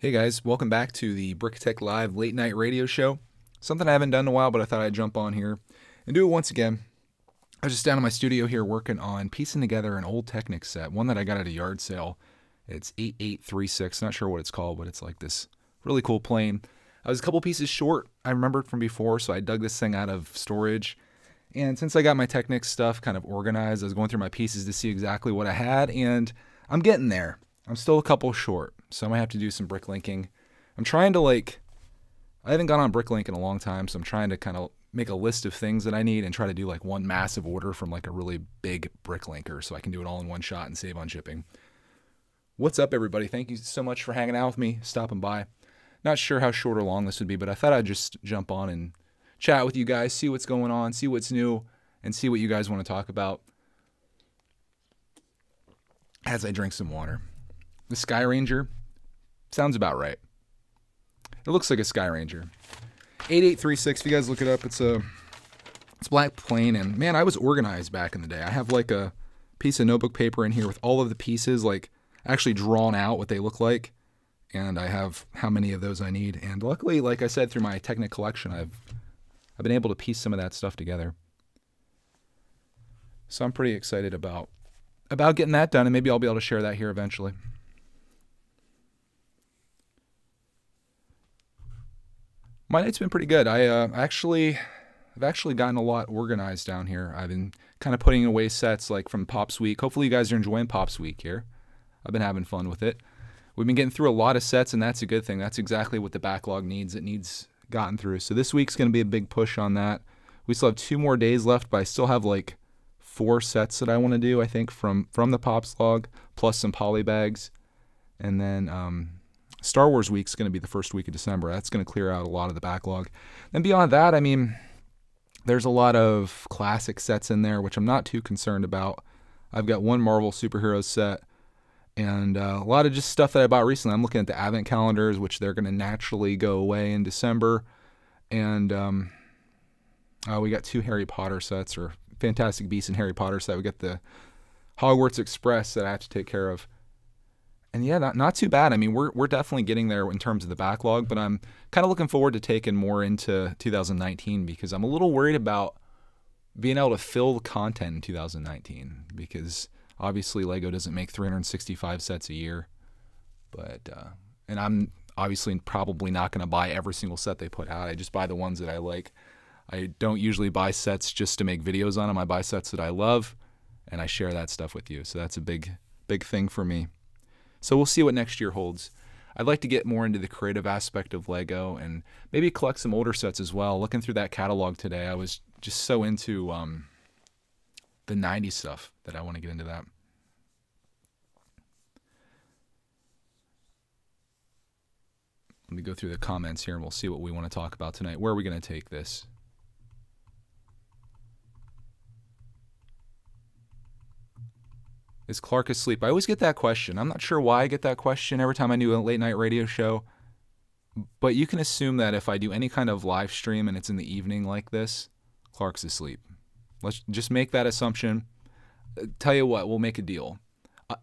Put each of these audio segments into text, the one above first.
Hey guys, welcome back to the brickitectLIVE late night radio show. Something I haven't done in a while, but I thought I'd jump on here and do it once again. I was just down in my studio here working on piecing together an old Technic set, one that I got at a yard sale. It's 8836, not sure what it's called, but it's like this really cool plane. I was a couple pieces short, I remembered from before, so I dug this thing out of storage. And since I got my Technic stuff kind of organized, I was going through my pieces to see exactly what I had, and I'm getting there. I'm still a couple short, so I might have to do some bricklinking. I'm trying to I haven't gone on bricklink in a long time, so I'm trying to kind of make a list of things that I need and try to do like one massive order from like a really big bricklinker so I can do it all in one shot and save on shipping. What's up, everybody? Thank you so much for hanging out with me, stopping by. Not sure how short or long this would be, but I thought I'd just jump on and chat with you guys, see what's going on, see what's new, and see what you guys want to talk about as I drink some water. The Sky Ranger sounds about right. It looks like a Sky Ranger. 8836, if you guys look it up, it's black plain, and man, I was organized back in the day. I have like a piece of notebook paper in here with all of the pieces like actually drawn out what they look like, and I have how many of those I need. And luckily, like I said, through my Technic collection, I've been able to piece some of that stuff together. So I'm pretty excited about getting that done, and maybe I'll be able to share that here eventually. My night's been pretty good. I've actually gotten a lot organized down here. I've been kind of putting away sets like from Pops Week. Hopefully you guys are enjoying Pops Week here. I've been having fun with it. We've been getting through a lot of sets, and that's a good thing. That's exactly what the backlog needs. It needs gotten through. So this week's going to be a big push on that. We still have 2 more days left, but I still have like 4 sets that I want to do, I think, from the Pops log, plus some poly bags. And then Star Wars Week's going to be the first week of December. That's going to clear out a lot of the backlog. And beyond that, I mean, there's a lot of classic sets in there, which I'm not too concerned about. I've got 1 Marvel Superheroes set and a lot of just stuff that I bought recently. I'm looking at the Advent calendars, which they're going to naturally go away in December. And we got 2 Harry Potter sets, or Fantastic Beasts and Harry Potter set. We got the Hogwarts Express that I have to take care of. And yeah, not too bad. I mean, we're definitely getting there in terms of the backlog, but I'm kind of looking forward to taking more into 2019 because I'm a little worried about being able to fill the content in 2019 because obviously Lego doesn't make 365 sets a year. But and I'm obviously probably not going to buy every single set they put out. I just buy the ones that I like. I don't usually buy sets just to make videos on them. I buy sets that I love, and I share that stuff with you. So that's a big thing for me. So we'll see what next year holds. I'd like to get more into the creative aspect of Lego and maybe collect some older sets as well. Looking through that catalog today, I was just so into the 90s stuff that I want to get into that. Let me go through the comments here and we'll see what we want to talk about tonight. Where are we going to take this? Is Clark asleep? I always get that question. I'm not sure why I get that question every time I do a late night radio show. But you can assume that if I do any kind of live stream and it's in the evening like this, Clark's asleep. Let's just make that assumption. Tell you what, we'll make a deal.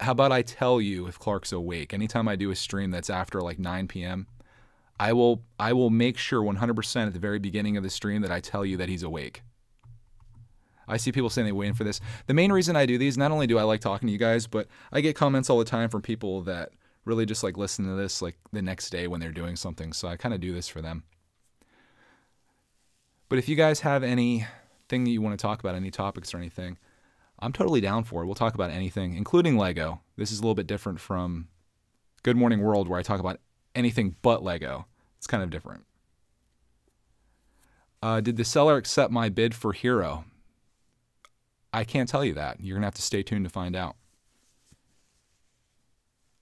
How about I tell you if Clark's awake? Anytime I do a stream that's after like 9 p.m., I will make sure 100% at the very beginning of the stream that I tell you that he's awake. I see people saying they're waiting for this. The main reason I do these, not only do I like talking to you guys, but I get comments all the time from people that really just like listen to this like the next day when they're doing something. So I kind of do this for them. But if you guys have anything that you want to talk about, any topics or anything, I'm totally down for it. We'll talk about anything, including Lego. This is a little bit different from Good Morning World, where I talk about anything but Lego. It's kind of different. Did the seller accept my bid for Hero? I can't tell you that. You're going to have to stay tuned to find out.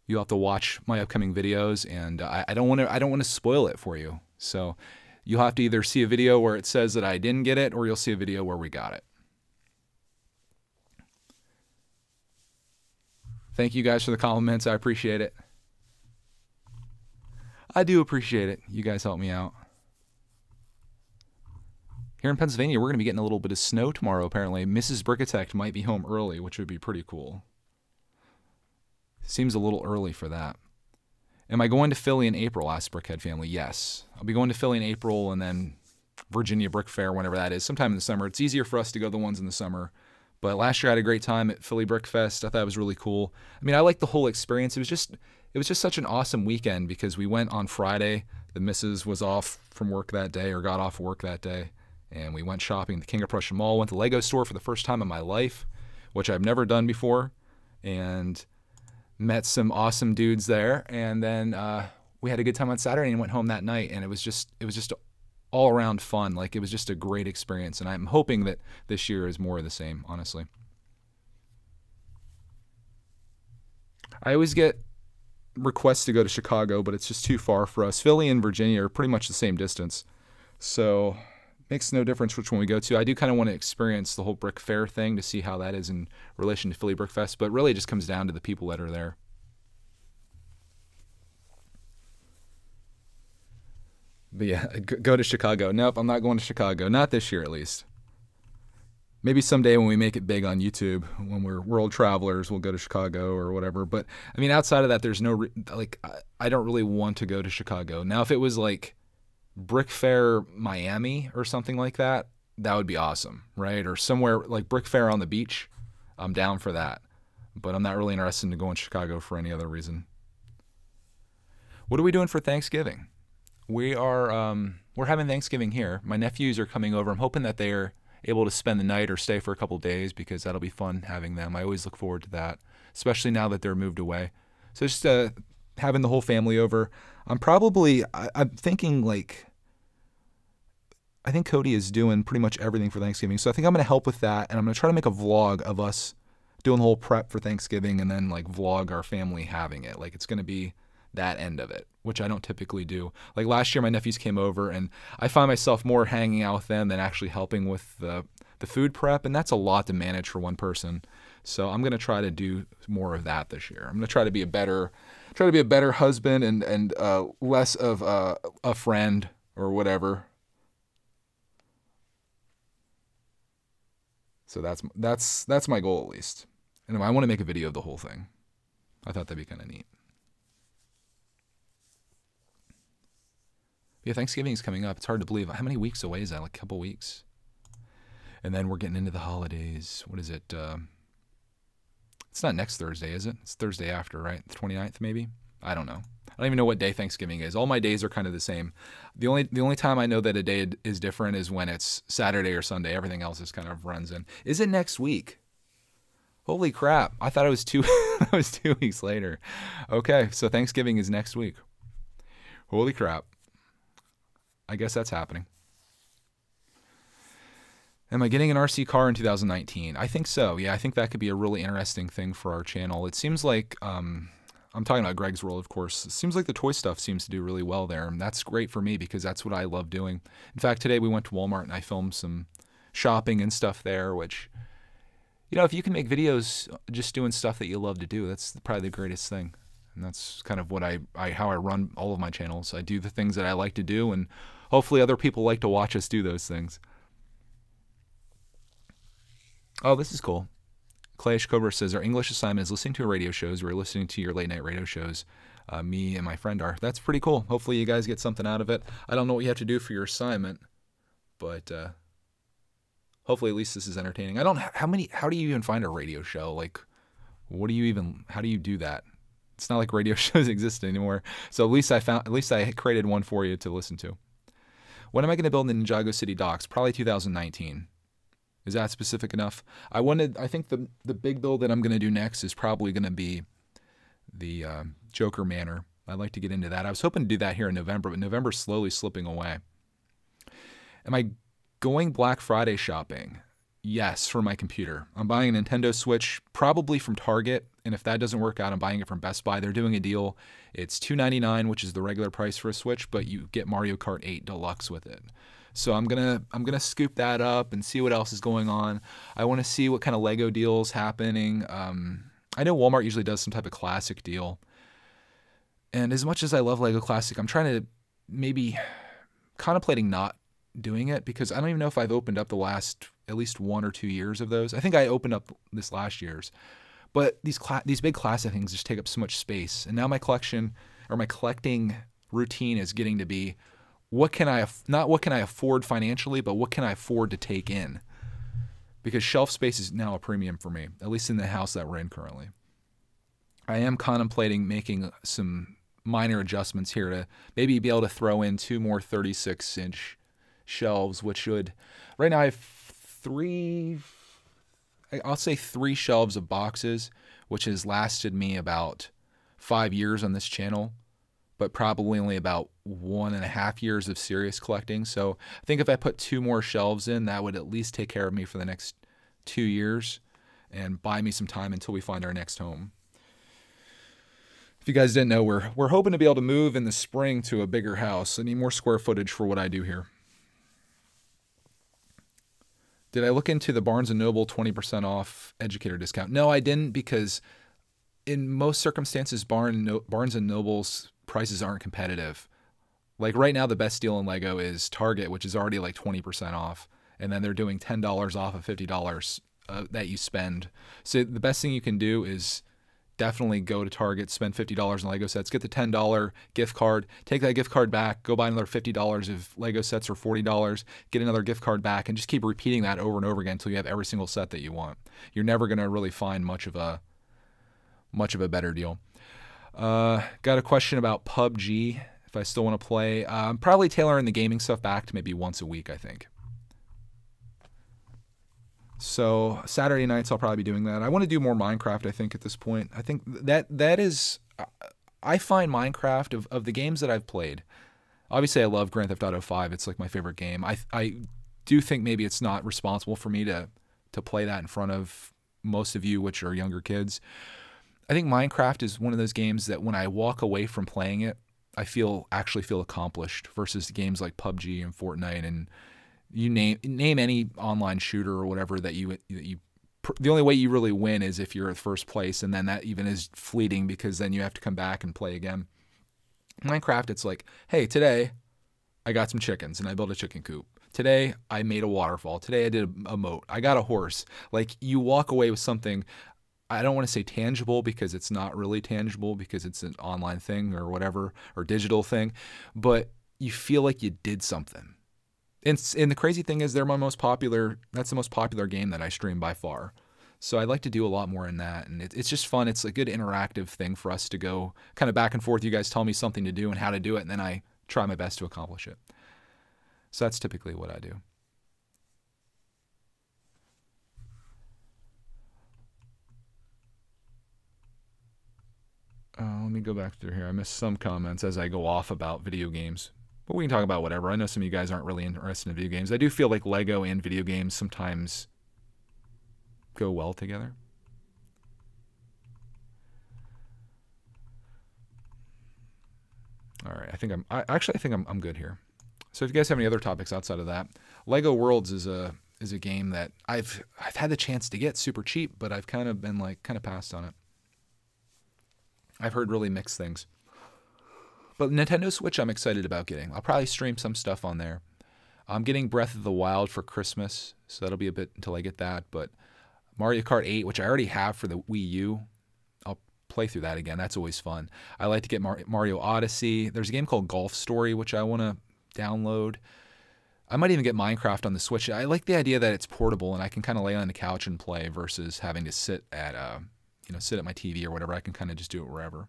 You'll have to watch my upcoming videos, and I don't want to spoil it for you. So you'll have to either see a video where it says that I didn't get it, or you'll see a video where we got it. Thank you guys for the compliments. I appreciate it. I do appreciate it. You guys help me out. Here in Pennsylvania, we're going to be getting a little bit of snow tomorrow, apparently. Mrs. Brickitect might be home early, which would be pretty cool. Seems a little early for that. Am I going to Philly in April? Asked Brickhead Family. Yes. I'll be going to Philly in April and then Virginia Brick Fair, whenever that is, sometime in the summer. It's easier for us to go the ones in the summer. But last year I had a great time at Philly Brick Fest. I thought it was really cool. I mean, I liked the whole experience. It was just such an awesome weekend because we went on Friday. The missus was off from work that day or got off work that day. And we went shopping at the King of Prussia Mall. Went to the Lego store for the first time in my life, which I've never done before. And met some awesome dudes there. And then we had a good time on Saturday and went home that night. And it was just all around fun. Like, it was just a great experience. And I'm hoping that this year is more of the same, honestly. I always get requests to go to Chicago, but it's just too far for us. Philly and Virginia are pretty much the same distance. So makes no difference which one we go to. I do kind of want to experience the whole Brick Fair thing to see how that is in relation to Philly Brick Fest, but really it just comes down to the people that are there. But yeah, go to Chicago. Nope, I'm not going to Chicago. Not this year, at least. Maybe someday when we make it big on YouTube, when we're world travelers, we'll go to Chicago or whatever. But I mean, outside of that, there's no I don't really want to go to Chicago. Now, if it was like Brick Fair Miami or something like that, that would be awesome, right? Or somewhere like Brick Fair on the beach, I'm down for that. But I'm not really interested in going to Chicago for any other reason. What are we doing for Thanksgiving? We're having Thanksgiving here. My nephews are coming over. I'm hoping that they're able to spend the night or stay for a couple days because that'll be fun having them. I always look forward to that, especially now that they're moved away. So just having the whole family over. I'm thinking like, I think Cody is doing pretty much everything for Thanksgiving. So I think I'm going to help with that. And I'm going to try to make a vlog of us doing the whole prep for Thanksgiving and then like vlog our family having it. Like, it's going to be that end of it, which I don't typically do. Like last year, my nephews came over and I find myself more hanging out with them than actually helping with the food prep. And that's a lot to manage for one person. So I'm going to try to do more of that this year. I'm going to try to be a better husband and less of a friend or whatever. So that's my goal, at least. And I want to make a video of the whole thing. I thought that'd be kind of neat. Yeah, Thanksgiving is coming up. It's hard to believe. How many weeks away is that? Like a couple weeks. And then we're getting into the holidays. What is it? It's not next Thursday, is it? It's Thursday after, right? The 29th, maybe? I don't know. I don't even know what day Thanksgiving is. All my days are kind of the same. The only time I know that a day is different is when it's Saturday or Sunday. Everything else just kind of runs in. Is it next week? Holy crap. I thought it was 2 weeks later. Okay, so Thanksgiving is next week. Holy crap. I guess that's happening. Am I getting an RC car in 2019? I think so. Yeah, I think that could be a really interesting thing for our channel. It seems like, I'm talking about Greg's World, of course. It seems like the toy stuff seems to do really well there. And that's great for me because that's what I love doing. In fact, today we went to Walmart and I filmed some shopping and stuff there, which, you know, if you can make videos just doing stuff that you love to do, that's probably the greatest thing. And that's kind of what how I run all of my channels. I do the things that I like to do, and hopefully other people like to watch us do those things. Oh, this is cool. Clayish Cobra says, our English assignment is listening to radio shows. We're listening to your late night radio shows. Me and my friend are. That's pretty cool. Hopefully you guys get something out of it. I don't know what you have to do for your assignment, but hopefully at least this is entertaining. How do you even find a radio show? Like, how do you do that? It's not like radio shows exist anymore. So at least I created one for you to listen to. When am I going to build the Ninjago City docks? Probably 2019. Is that specific enough? I think the big build that I'm going to do next is probably going to be the Joker Manor. I'd like to get into that. I was hoping to do that here in November, but November's slowly slipping away. Am I going Black Friday shopping? Yes, for my computer. I'm buying a Nintendo Switch, probably from Target, and if that doesn't work out, I'm buying it from Best Buy. They're doing a deal. It's $299, which is the regular price for a Switch, but you get Mario Kart 8 Deluxe with it. So I'm gonna scoop that up and see what else is going on. I want to see what kind of Lego deals happening. I know Walmart usually does some type of classic deal, and as much as I love Lego Classic, I'm trying to maybe contemplating not doing it because I don't even know if I've opened up the last at least 1 or 2 years of those. I think I opened up this last year's, but these big classic things just take up so much space, and now my collection or my collecting routine is getting to be, not what can I afford financially, but what can I afford to take in? Because shelf space is now a premium for me, at least in the house that we're in currently. I am contemplating making some minor adjustments here to maybe be able to throw in 2 more 36-inch shelves, which would, right now I have 3 shelves of boxes, which has lasted me about 5 years on this channel, but probably only about 1.5 years of serious collecting. So I think if I put 2 more shelves in, that would at least take care of me for the next 2 years and buy me some time until we find our next home. If you guys didn't know, we're hoping to be able to move in the spring to a bigger house. I need more square footage for what I do here. Did I look into the Barnes & Noble 20% off educator discount? No, I didn't, because in most circumstances, Barnes & Noble's prices aren't competitive. Like right now, the best deal in Lego is Target, which is already like 20% off. And then they're doing $10 off of $50 that you spend. So the best thing you can do is definitely go to Target, spend $50 on Lego sets, get the $10 gift card, take that gift card back, go buy another $50 of Lego sets or $40, get another gift card back, and just keep repeating that over and over again until you have every single set that you want. You're never going to really find much of a better deal. Got a question about PUBG, if I still want to play. I'm probably tailoring the gaming stuff back to maybe once a week, I think. So Saturday nights I'll probably be doing that. I want to do more Minecraft, I think, at this point. I think that is, I find Minecraft of the games that I've played. Obviously I love Grand Theft Auto 5. It's like my favorite game. I do think maybe it's not responsible for me to play that in front of most of you, which are younger kids. I think Minecraft is one of those games that when I walk away from playing it, I actually feel accomplished, versus games like PUBG and Fortnite and you name any online shooter or whatever that the only way you really win is if you're at first place, and then that even is fleeting because then you have to come back and play again. Minecraft, it's like, hey, today I got some chickens and I built a chicken coop. Today I made a waterfall. Today I did a moat. I got a horse. Like, you walk away with something, I don't want to say tangible because it's not really tangible because it's an online thing or whatever, or digital thing, but you feel like you did something. And the crazy thing is that's the most popular game that I stream by far. So I'd like to do a lot more in that. And it's just fun. It's a good interactive thing for us to go kind of back and forth. You guys tell me something to do and how to do it, and then I try my best to accomplish it. So that's typically what I do. Let me go back through here. I missed some comments as I go off about video games. But we can talk about whatever. I know some of you guys aren't really interested in video games. I do feel like Lego and video games sometimes go well together. All right, I think I'm good here. So if you guys have any other topics outside of that, Lego Worlds is a game that I've had the chance to get super cheap, but I've kind of been passed on it. I've heard really mixed things. But Nintendo Switch I'm excited about getting. I'll probably stream some stuff on there. I'm getting Breath of the Wild for Christmas, so that'll be a bit until I get that. But Mario Kart 8, which I already have for the Wii U, I'll play through that again. That's always fun. I like to get Mario Odyssey. There's a game called Golf Story, which I want to download. I might even get Minecraft on the Switch. I like the idea that it's portable and I can kind of lay on the couch and play versus having to sit at my TV or whatever. I can kind of just do it wherever.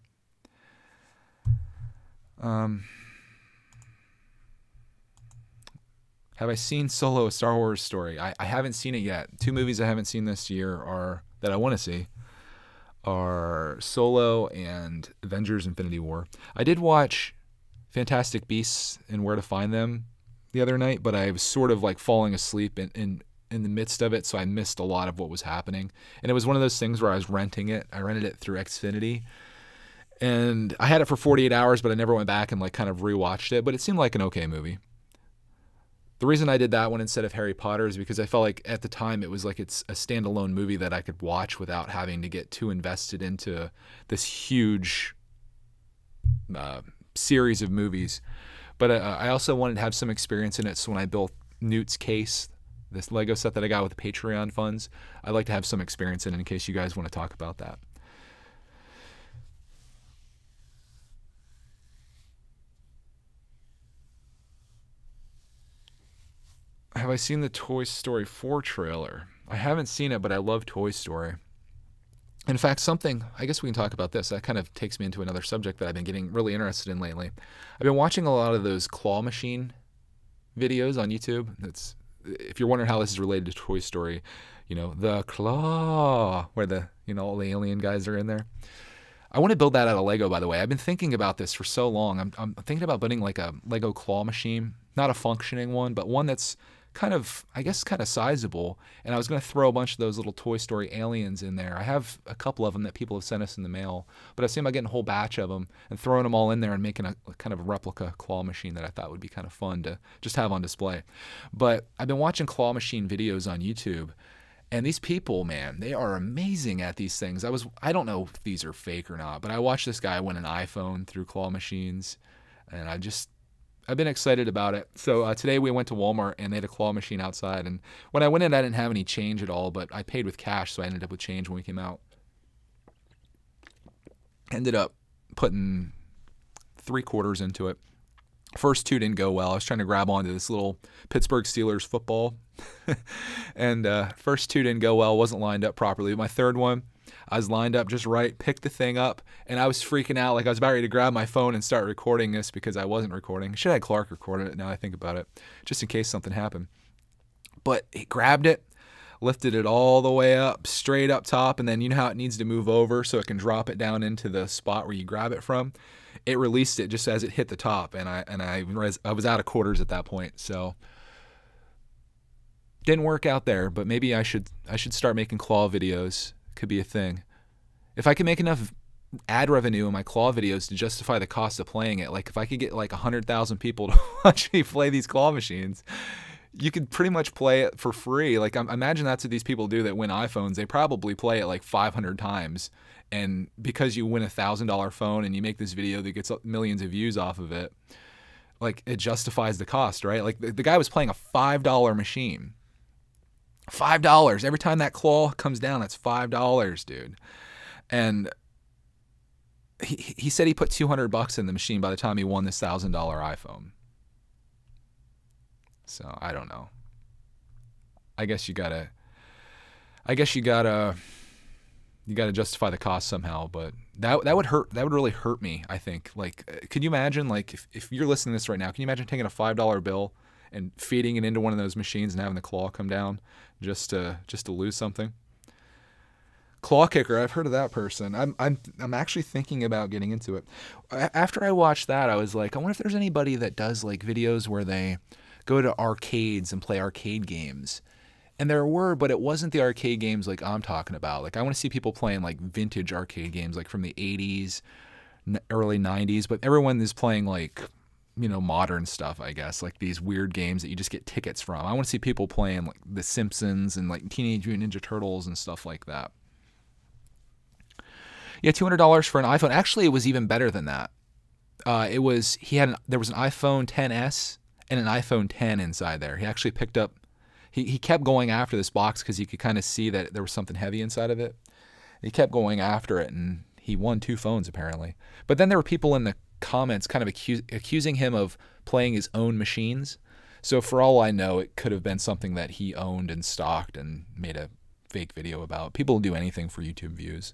Have I seen Solo: A Star Wars Story? I haven't seen it yet. 2 movies I haven't seen this year that I want to see are Solo and Avengers: Infinity War. I did watch Fantastic Beasts and Where to Find Them the other night, but I was sort of like falling asleep in the midst of it, so I missed a lot of what was happening. And it was one of those things where I was renting it. I rented it through Xfinity. And I had it for 48 hours, but I never went back and kind of rewatched it. But it seemed like an okay movie. The reason I did that one instead of Harry Potter is because I felt like at the time it's a standalone movie that I could watch without having to get too invested into this huge series of movies. But I also wanted to have some experience in it, so when I built Newt's case, this Lego set that I got with the Patreon funds, I'd like to have some experience in it in case you guys want to talk about that. have I seen the Toy Story 4 trailer? I haven't seen it, but I love Toy Story. In fact, I guess we can talk about this. That kind of takes me into another subject that I've been getting really interested in lately. I've been watching a lot of those claw machine videos on YouTube. If you're wondering how this is related to Toy Story, the claw, where all the alien guys are in there. I want to build that out of Lego, by the way. I've been thinking about this for so long. I'm thinking about building like a Lego claw machine, not a functioning one, but one that's kind of sizable. And I was going to throw a bunch of those little Toy Story aliens in there. I have a couple of them that people have sent us in the mail, but I was thinking about getting a whole batch of them and throwing them all in there and making a kind of replica claw machine that I thought would be kind of fun to just have on display. But I've been watching claw machine videos on YouTube. And these people, man, they are amazing at these things. I don't know if these are fake or not, but I watched this guy win an iPhone through claw machines, and I've been excited about it. So today we went to Walmart, and they had a claw machine outside. And when I went in, I didn't have any change at all, but I paid with cash, so I ended up with change when we came out. Ended up putting 3 quarters into it. First 2 didn't go well. I was trying to grab onto this little Pittsburgh Steelers football. And first 2 didn't go well. Wasn't lined up properly. My third one, I was lined up just right, picked the thing up, and I was freaking out. Like I was about ready to grab my phone and start recording this because I wasn't recording. I should have had Clark recorded it now I think about it, just in case something happened. But he grabbed it, lifted it all the way up, straight up top, and then you know how it needs to move over so it can drop it down into the spot where you grab it from? It released it just as it hit the top, and I was out of quarters at that point, so didn't work out there. But maybe I should start making claw videos. Could be a thing. If I can make enough ad revenue in my claw videos to justify the cost of playing it, like if I could get like 100,000 people to watch me play these claw machines, you could pretty much play it for free. Like imagine that's what these people do that win iPhones. They probably play it like 500 times. And because you win $1,000 phone and you make this video that gets millions of views off of it, like it justifies the cost, right? Like the guy was playing a $5 machine. $5. Every time that claw comes down, that's $5, dude. And he said he put $200 in the machine by the time he won this $1,000 iPhone. So I don't know. I guess you gotta justify the cost somehow, but that would hurt. That would really hurt me, I think. Like, could you imagine, like, if you're listening to this right now, can you imagine taking a $5 bill and feeding it into one of those machines and having the claw come down just to lose something? Claw kicker, I've heard of that person. I'm actually thinking about getting into it. After I watched that, I was like, I wonder if there's anybody that does like videos where they go to arcades and play arcade games. And there were, but it wasn't the arcade games like I'm talking about. Like I want to see people playing like vintage arcade games, like from the 80s, early 90s. But everyone is playing like, modern stuff, I guess. Like these weird games that you just get tickets from. I want to see people playing like The Simpsons and like Teenage Mutant Ninja Turtles and stuff like that. Yeah, $200 for an iPhone. Actually, it was even better than that. There was an iPhone XS and an iPhone X inside there. He actually picked up. He kept going after this box because he could kind of see that there was something heavy inside of it. He kept going after it, and he won 2 phones apparently. But then there were people in the comments kind of accusing him of playing his own machines. So for all I know, it could have been something that he owned and stocked and made a fake video about. People do anything for YouTube views.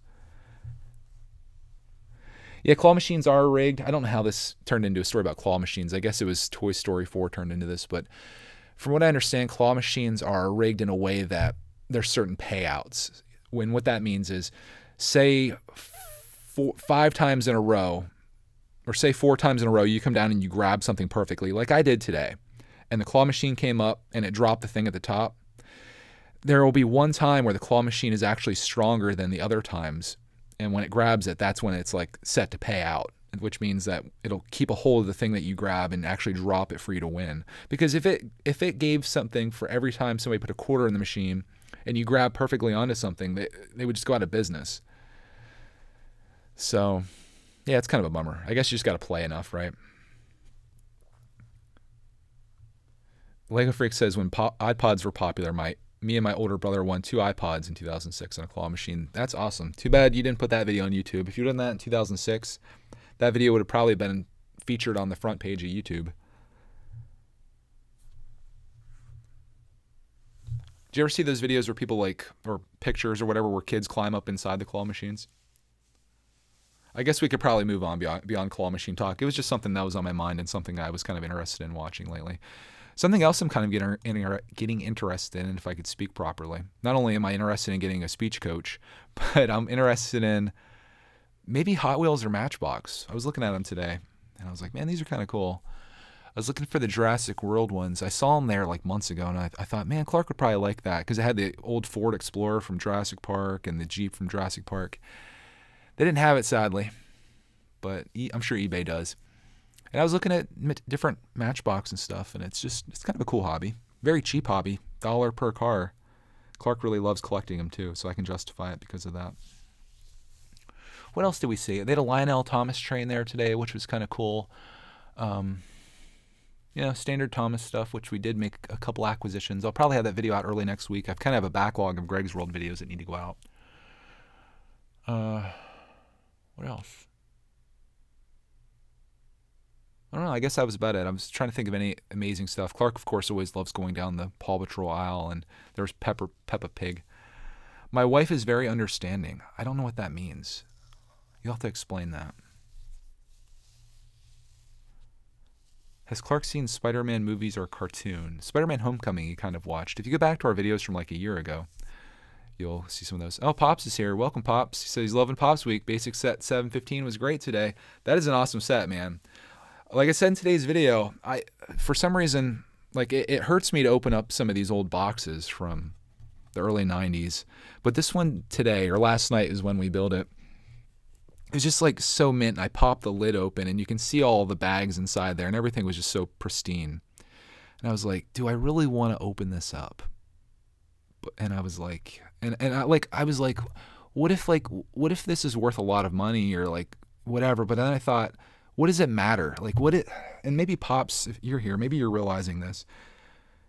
Yeah, claw machines are rigged. I don't know how this turned into a story about claw machines. I guess it was Toy Story 4 turned into this, but from what I understand, claw machines are rigged in a way that there's certain payouts. What that means is, say 5 times in a row, or say 4 times in a row, you come down and you grab something perfectly, like I did today, and the claw machine came up and it dropped the thing at the top. There will be one time where the claw machine is actually stronger than the other times, and when it grabs it, that's when it's like set to pay out, which means that it'll keep a hold of the thing that you grab and actually drop it for you to win. Because if it gave something for every time somebody put a quarter in the machine and you grab perfectly onto something, they would just go out of business. So, yeah, it's kind of a bummer. I guess you just got to play enough, right? Lego Freak says, when iPods were popular, me and my older brother won 2 iPods in 2006 on a claw machine. That's awesome. Too bad you didn't put that video on YouTube. If you'd done that in 2006, that video would have probably been featured on the front page of YouTube. Do you ever see those videos where people like, or pictures or whatever, where kids climb up inside the claw machines? I guess we could probably move on beyond claw machine talk. It was just something that was on my mind and something I was kind of interested in watching lately. Something else I'm kind of getting interested in, if I could speak properly. Not only am I interested in getting a speech coach, but I'm interested in maybe Hot Wheels or Matchbox. I was looking at them today, and I was like, man, these are kind of cool. I was looking for the Jurassic World ones. I saw them there like months ago, and I thought, man, Clark would probably like that because it had the old Ford Explorer from Jurassic Park and the Jeep from Jurassic Park. They didn't have it, sadly, but I'm sure eBay does. And I was looking at different Matchbox and stuff, and it's kind of a cool hobby. Very cheap hobby, $1 per car. Clark really loves collecting them too, so I can justify it because of that. What else did we see? They had a Lionel Thomas train there today, which was kind of cool. Standard Thomas stuff, which we did make a couple acquisitions. I'll probably have that video out early next week. I've kind of have a backlog of Greg's World videos that need to go out. What else? I don't know. I guess that was about it. I was trying to think of any amazing stuff. Clark, of course, always loves going down the Paw Patrol aisle, and there was Peppa Pig. My wife is very understanding. I don't know what that means. You'll have to explain that. Has Clark seen Spider-Man movies or cartoon? Spider-Man Homecoming he kind of watched. If you go back to our videos from like a year ago, you'll see some of those. Oh, Pops is here. Welcome, Pops. He says he's loving Pops Week. Basic set 715 was great today. That is an awesome set, man. Like I said in today's video, for some reason, like it hurts me to open up some of these old boxes from the early 90s. But this one today, or last night is when we built it. It was just like so mint. I popped the lid open and you can see all the bags inside there and everything was just so pristine. And I was like, do I really want to open this up? And I was like, I was like, what if this is worth a lot of money or like whatever? But then I thought, what does it matter? Like and maybe Pops, if you're here, maybe you're realizing this.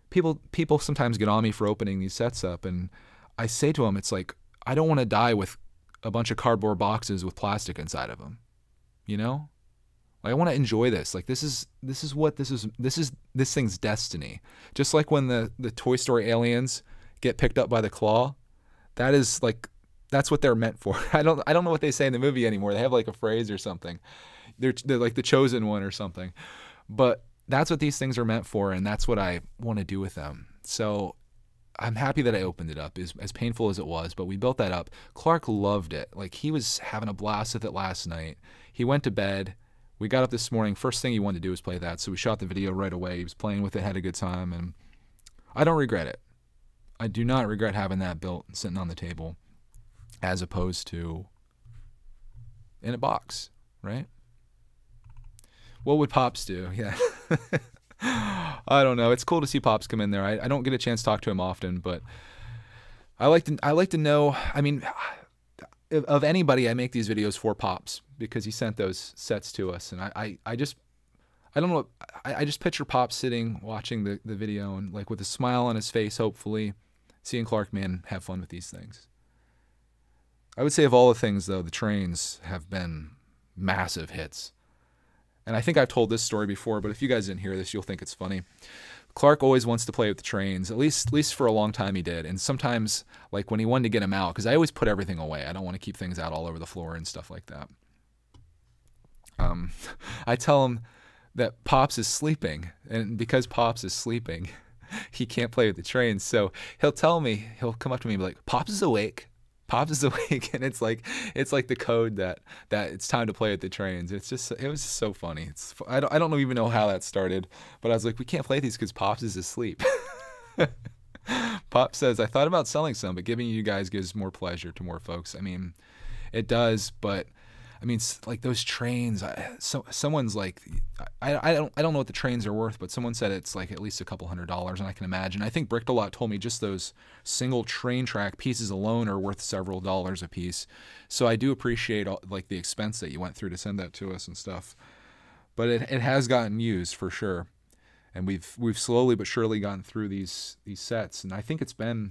People sometimes get on me for opening these sets up, and I say to them, it's like, I don't want to die with a bunch of cardboard boxes with plastic inside of them. You know? Like, I want to enjoy this. Like this thing's destiny. Just like when the Toy Story aliens get picked up by the claw, that's what they're meant for. I don't know what they say in the movie anymore. They have like a phrase or something. They're like the chosen one or something. But that's what these things are meant for, and that's what I want to do with them. So I'm happy that I opened it up, as painful as it was, but we built that up. Clark loved it. Like, he was having a blast with it last night. He went to bed. We got up this morning. First thing he wanted to do was play that, so we shot the video right away. He was playing with it, had a good time, and I don't regret it. I do not regret having that built and sitting on the table as opposed to in a box, right? What would Pops do? Yeah. I don't know. It's cool to see Pops come in there. I don't get a chance to talk to him often, but I like to know. I mean, of anybody, I make these videos for Pops because he sent those sets to us, and I don't know. I just picture Pops sitting watching the video and like with a smile on his face, hopefully seeing Clark, man, have fun with these things. I would say of all the things though, the trains have been massive hits. And I think I've told this story before, but if you guys didn't hear this, you'll think it's funny. Clark always wants to play with the trains, at least for a long time he did. And sometimes, like when he wanted to get them out, because I always put everything away. I don't want to keep things out all over the floor and stuff like that. I tell him that Pops is sleeping, and because Pops is sleeping, he can't play with the trains. So he'll come up to me and be like, Pops is awake. Pops is awake, and it's like the code that it's time to play with the trains. It was just so funny. I don't even know how that started, but I was like, we can't play these because Pops is asleep. Pop says, I thought about selling some, but giving you guys gives more pleasure to more folks. I mean, it does, but I mean, like those trains. Someone's like, I don't know what the trains are worth, but someone said it's like at least a couple $100s, and I can imagine. I think brickitectLIVE told me just those single train track pieces alone are worth several dollars a piece. So I do appreciate like the expense that you went through to send that to us and stuff. But it has gotten used for sure, and we've slowly but surely gotten through these sets. And I think I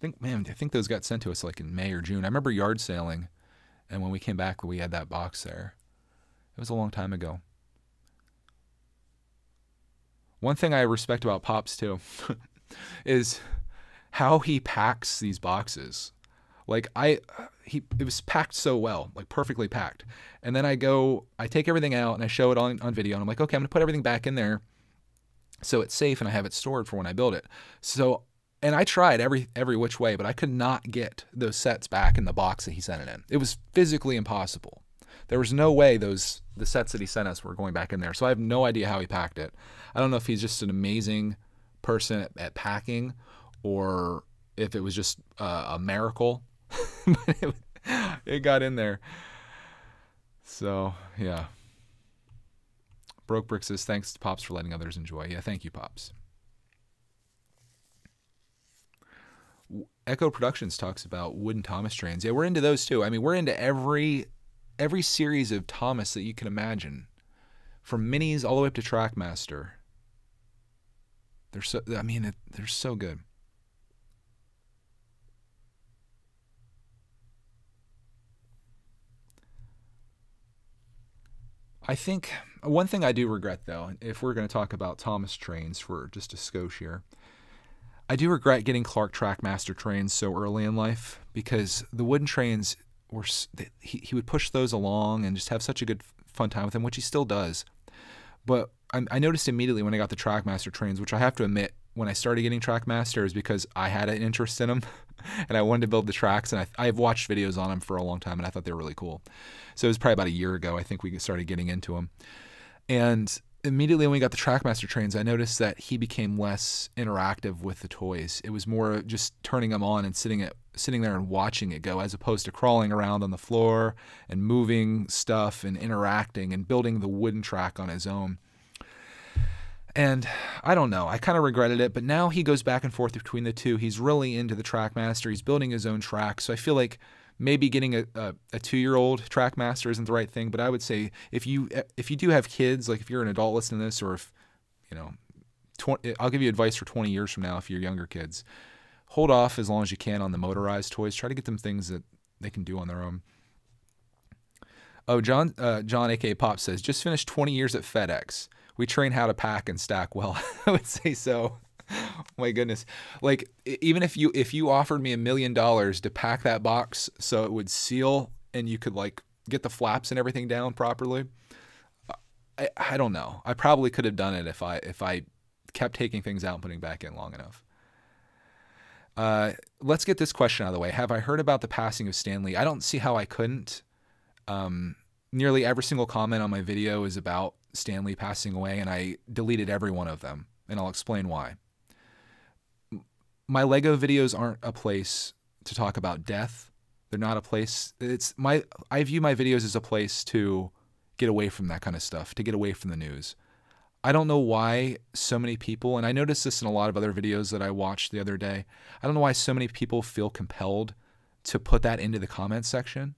think those got sent to us like in May or June. I remember yard sailing. And when we came back, we had that box there. It was a long time ago. One thing I respect about Pops, too, is how he packs these boxes. Like it was packed so well, like perfectly packed. And then I take everything out and I show it on video, and I'm like, okay, I'm gonna put everything back in there so it's safe and I have it stored for when I build it. So, and I tried every which way, but I could not get those sets back in the box that he sent it in. It was physically impossible. There was no way the sets that he sent us were going back in there. So I have no idea how he packed it. I don't know if he's just an amazing person at packing, or if it was just a miracle. But it got in there. So yeah. Broke Brick says, thanks to Pops for letting others enjoy. Yeah, thank you, Pops. Echo Productions talks about wooden Thomas trains. Yeah, we're into those too. I mean, we're into every series of Thomas that you can imagine, from minis all the way up to Trackmaster. They're so good. I think one thing I do regret, though, if we're going to talk about Thomas trains for just a skosh here, I do regret getting Clark Trackmaster trains so early in life, because the wooden trains were, he would push those along and just have such a good fun time with them, which he still does. But I noticed immediately when I got the Trackmaster trains, which I have to admit, when I started getting Trackmaster, is because I had an interest in them and I wanted to build the tracks, and I've watched videos on them for a long time, and I thought they were really cool. So it was probably about a year ago, I think we started getting into them. And immediately when we got the Trackmaster trains, I noticed that he became less interactive with the toys. It was more just turning them on and sitting there and watching it go, as opposed to crawling around on the floor and moving stuff and interacting and building the wooden track on his own. And I don't know, I kind of regretted it, but now he goes back and forth between the two. He's really into the Trackmaster. He's building his own track. So I feel like maybe getting a 2-year-old Trackmaster isn't the right thing, but I would say if you do have kids, like if you're an adult listening to this, or if, you know, I'll give you advice for 20 years from now if you're younger kids. Hold off as long as you can on the motorized toys. Try to get them things that they can do on their own. Oh, John, aka Pop says, just finished 20 years at FedEx. We train how to pack and stack well. I would say so. My goodness. Like, even if you offered me $1 million to pack that box so it would seal and you could like get the flaps and everything down properly, I don't know. I probably could have done it if I kept taking things out and putting back in long enough. Let's get this question out of the way. Have I heard about the passing of Stan Lee? I don't see how I couldn't. Nearly every single comment on my video is about Stan Lee passing away, and I deleted every one of them, and I'll explain why. My Lego videos aren't a place to talk about death. They're not a place. I view my videos as a place to get away from that kind of stuff, to get away from the news. I don't know why so many people, and I noticed this in a lot of other videos that I watched the other day, I don't know why so many people feel compelled to put that into the comment section.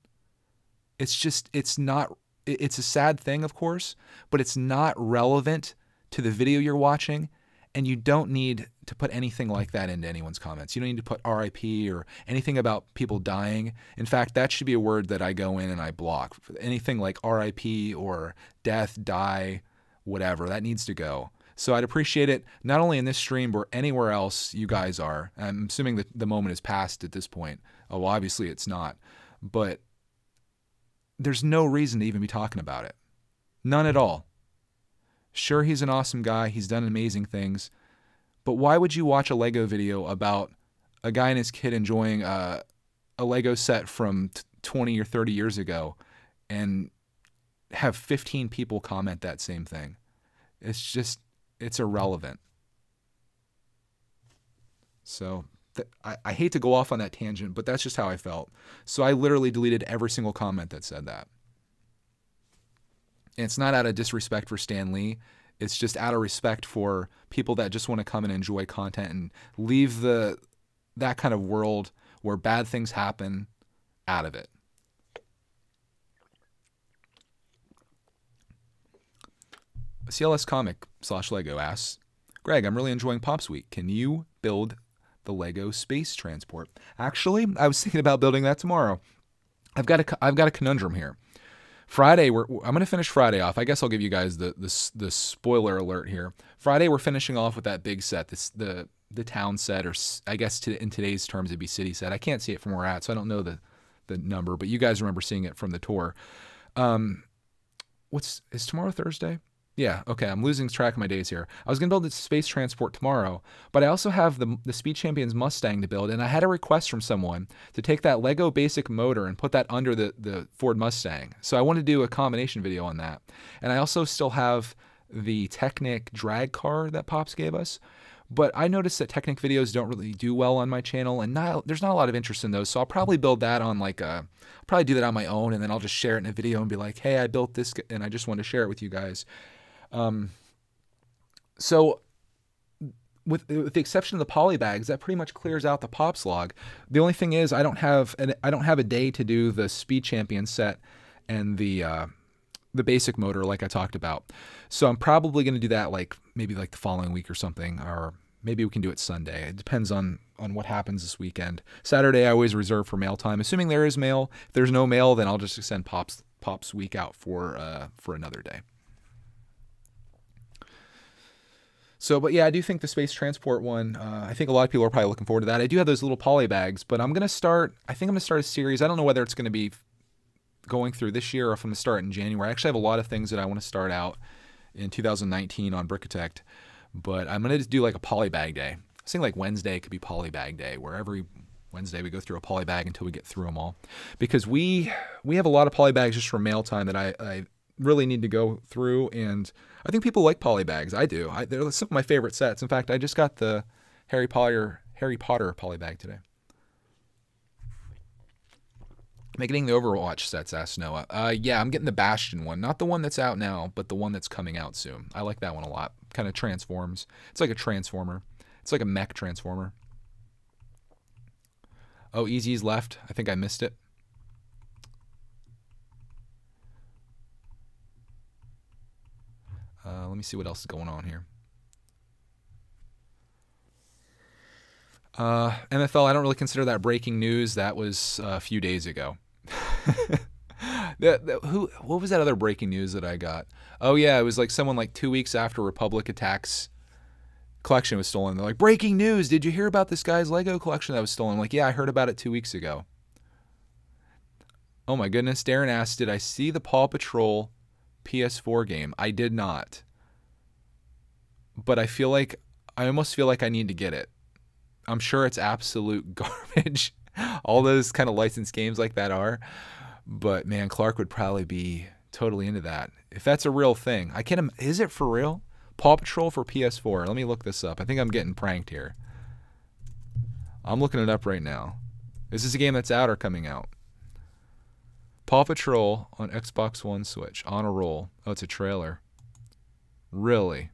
It's not, it's a sad thing, of course, but it's not relevant to the video you're watching, and you don't need to put anything like that into anyone's comments. You don't need to put RIP or anything about people dying. In fact, that should be a word that I go in and I block. Anything like RIP or death, die, whatever, that needs to go. So I'd appreciate it, not only in this stream, but anywhere else you guys are. I'm assuming that the moment is past at this point. Oh, well, obviously it's not. But there's no reason to even be talking about it. None at all. Sure, he's an awesome guy. He's done amazing things. But why would you watch a Lego video about a guy and his kid enjoying a Lego set from 20 or 30 years ago and have 15 people comment that same thing? It's irrelevant. So I hate to go off on that tangent, but that's just how I felt. So I literally deleted every single comment that said that. And it's not out of disrespect for Stan Lee. It's just out of respect for people that just want to come and enjoy content and leave that kind of world where bad things happen out of it. CLS Comic /Lego asks, Greg, I'm really enjoying Pops Week. Can you build the Lego space transport? Actually, I was thinking about building that tomorrow. I've got a conundrum here. Friday, I'm going to finish Friday off. I guess I'll give you guys the spoiler alert here. Friday, we're finishing off with that big set, the the town set, or I guess in today's terms it'd be city set. I can't see it from where we're at, so I don't know the number, but you guys remember seeing it from the tour. Is tomorrow Thursday? Yeah, okay, I'm losing track of my days here. I was going to build a space transport tomorrow, but I also have the Speed Champions Mustang to build, and I had a request from someone to take that Lego basic motor and put that under the Ford Mustang. So I want to do a combination video on that. And I also still have the Technic drag car that Pops gave us, but I noticed that Technic videos don't really do well on my channel, and there's not a lot of interest in those, so I'll probably build that on I'll probably do that on my own, and then I'll just share it in a video and be like, hey, I built this, and I just want to share it with you guys. So with the exception of the poly bags, that pretty much clears out the Pops log. The only thing is I don't have a day to do the Speed Champion set and the basic motor like I talked about. So I'm probably going to do that maybe the following week or something, or maybe we can do it Sunday. It depends on what happens this weekend. Saturday I always reserve for mail time, assuming there is mail. If there's no mail, then I'll just extend Pops week out for another day. So, but yeah, I do think the space transport one, I think a lot of people are probably looking forward to that. I do have those little poly bags, but I think I'm going to start a series. I don't know whether it's going to be going through this year or if I'm going to start in January. I actually have a lot of things that I want to start out in 2019 on Brickitect, but I'm going to do a poly bag day. I was thinking Wednesday could be poly bag day, where every Wednesday we go through a poly bag until we get through them all. Because we have a lot of poly bags just for mail time that I really need to go through, and I think people like poly bags. I do. They're some of my favorite sets. In fact, I just got the Harry Potter poly bag today. Am I getting the Overwatch sets? Asked Noah. Yeah, I'm getting the Bastion one. Not the one that's out now, but the one that's coming out soon. I like that one a lot. Kind of transforms. It's like a transformer. It's like a mech transformer. Oh, Easy's left. I think I missed it. Let me see what else is going on here. MFL, I don't really consider that breaking news. That was a few days ago. What was that other breaking news that I got? Oh yeah, it was someone 2 weeks after Republic Attacks collection was stolen. They're like, breaking news, did you hear about this guy's Lego collection that was stolen? I'm like, yeah, I heard about it 2 weeks ago. Oh my goodness, Darren asked, did I see the Paw Patrol PS4 game? I did not. But I almost feel like I need to get it. I'm sure it's absolute garbage. All those kind of licensed games like that are. But man, Clark would probably be totally into that. If that's a real thing. Is it for real? Paw Patrol for PS4. Let me look this up. I think I'm getting pranked here. I'm looking it up right now. Is this a game that's out or coming out? Paw Patrol on Xbox One Switch. On a roll. Oh, it's a trailer. Really?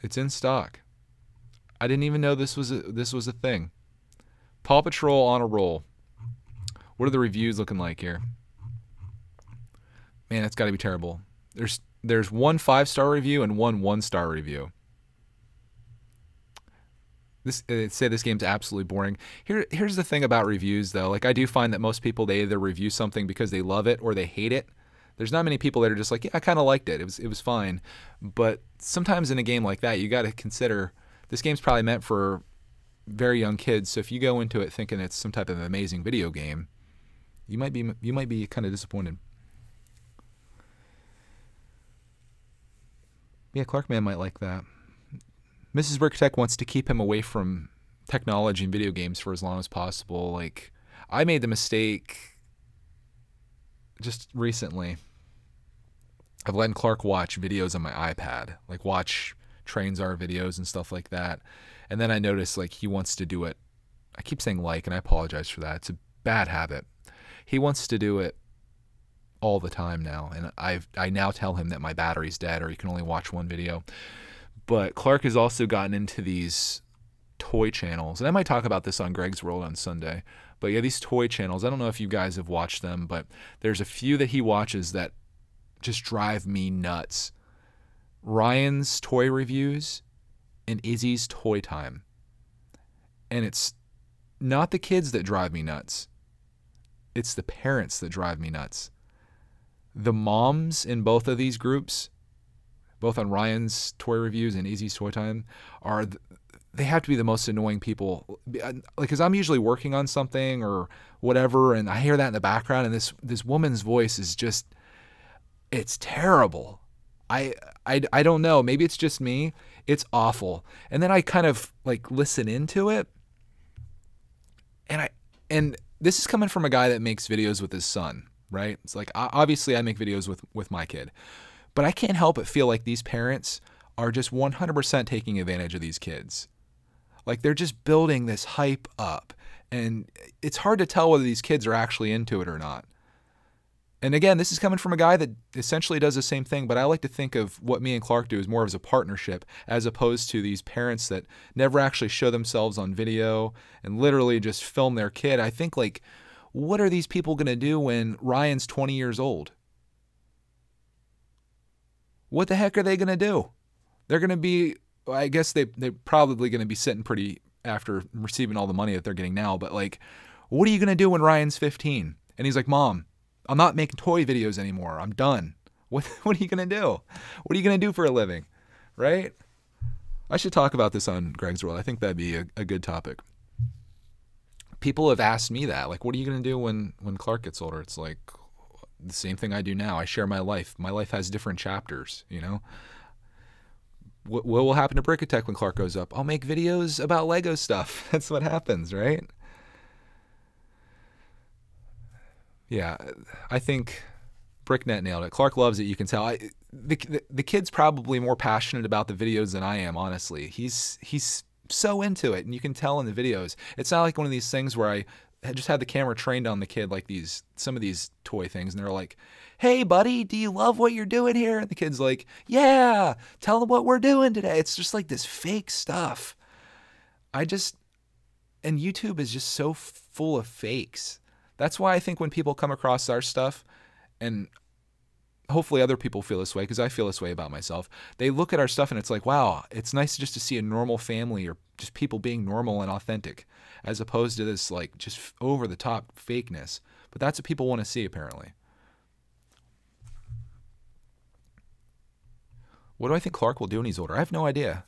It's in stock. I didn't even know this was a thing. Paw Patrol on a roll. What are the reviews looking like here? Man, it's got to be terrible. There's one 5-star review and one 1-star review. Say this game's absolutely boring. Here's the thing about reviews though. I do find that most people, they either review something because they love it or they hate it. There's not many people that are just like, yeah, I kind of liked it. It was fine. But sometimes in a game like that, you got to consider this game's probably meant for very young kids. So if you go into it thinking it's some type of amazing video game, you might be kind of disappointed. Yeah, Clarkman might like that. Mrs. Bricktech wants to keep him away from technology and video games for as long as possible. I made the mistake just recently of letting Clark watch videos on my iPad, watch Trainzar videos and stuff like that. And then I noticed he wants to do it. I keep saying and I apologize for that. It's a bad habit. He wants to do it all the time now, and I now tell him that my battery's dead or he can only watch one video. But Clark has also gotten into these toy channels, and I might talk about this on Greg's World on Sunday. But yeah, these toy channels, I don't know if you guys have watched them, but there's a few that he watches that just drive me nuts. Ryan's Toy Reviews and Izzy's Toy Time. And it's not the kids that drive me nuts. It's the parents that drive me nuts. The moms in both of these groups both on Ryan's toy reviews and Easy's Toy Time, they have to be the most annoying people. Like, because I'm usually working on something or whatever, and I hear that in the background, and this woman's voice is just, it's terrible. I don't know. Maybe it's just me. It's awful. And then I kind of like listen into it, and this is coming from a guy that makes videos with his son, right? It's like, obviously I make videos with my kid, but I can't help but feel like these parents are just 100% taking advantage of these kids. Like, they're just building this hype up, and it's hard to tell whether these kids are actually into it or not. And again, this is coming from a guy that essentially does the same thing, but I like to think of what me and Clark do as more as a partnership, as opposed to these parents that never actually show themselves on video and literally just film their kid. I think, like, what are these people going to do when Ryan's 20 years old? What the heck are they going to do? They're going to be, I guess they're probably going to be sitting pretty after receiving all the money that they're getting now, but like, what are you going to do when Ryan's 15? And he's like, Mom, I'm not making toy videos anymore. I'm done. What are you going to do? What are you going to do for a living? Right? I should talk about this on Greg's World. I think that'd be a good topic. People have asked me that. Like, what are you going to do when Clark gets older? It's like the same thing I do now. I share my life. My life has different chapters, you know? What will happen to Brickitect when Clark goes up? I'll make videos about Lego stuff. That's what happens, right? Yeah, I think BrickNet nailed it. Clark loves it. You can tell. The kid's probably more passionate about the videos than I am, honestly. He's so into it, and you can tell in the videos. It's not like one of these things where I just had the camera trained on the kid, like some of these toy things, and they're like, "Hey, buddy, do you love what you're doing here?" And the kid's like, "Yeah, tell them what we're doing today." It's just like this fake stuff. And YouTube is just so full of fakes. That's why I think when people come across our stuff, and hopefully other people feel this way, because I feel this way about myself, they look at our stuff and it's like, wow, it's nice just to see a normal family or just people being normal and authentic, as opposed to this like just over the top fakeness. But that's what people want to see, apparently. What do I think Clark will do when he's older? I have no idea.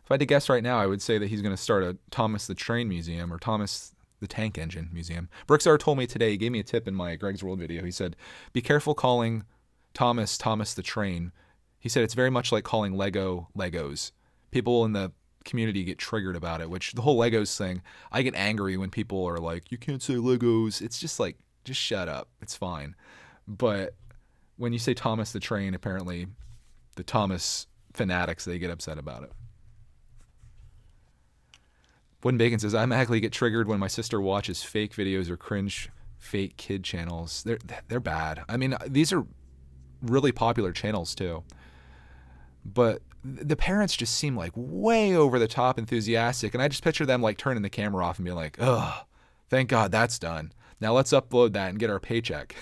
If I had to guess right now, I would say that he's going to start a Thomas the Train Museum or Thomas the Tank Engine Museum. Brickstar told me today, he gave me a tip in my Greg's World video. He said, be careful calling Thomas the Train. He said it's very much like calling Lego Legos. People in the community get triggered about it, which the whole Legos thing, I get angry when people are like, you can't say Legos. It's just like, just shut up. It's fine. But when you say Thomas the Train, apparently the Thomas fanatics, they get upset about it. Wooden Bacon says, I automatically get triggered when my sister watches fake videos or cringe fake kid channels. They're bad. I mean, these are really popular channels too. But the parents just seem like way over the top enthusiastic. And I just picture them like turning the camera off and being like, oh, thank God that's done. Now let's upload that and get our paycheck.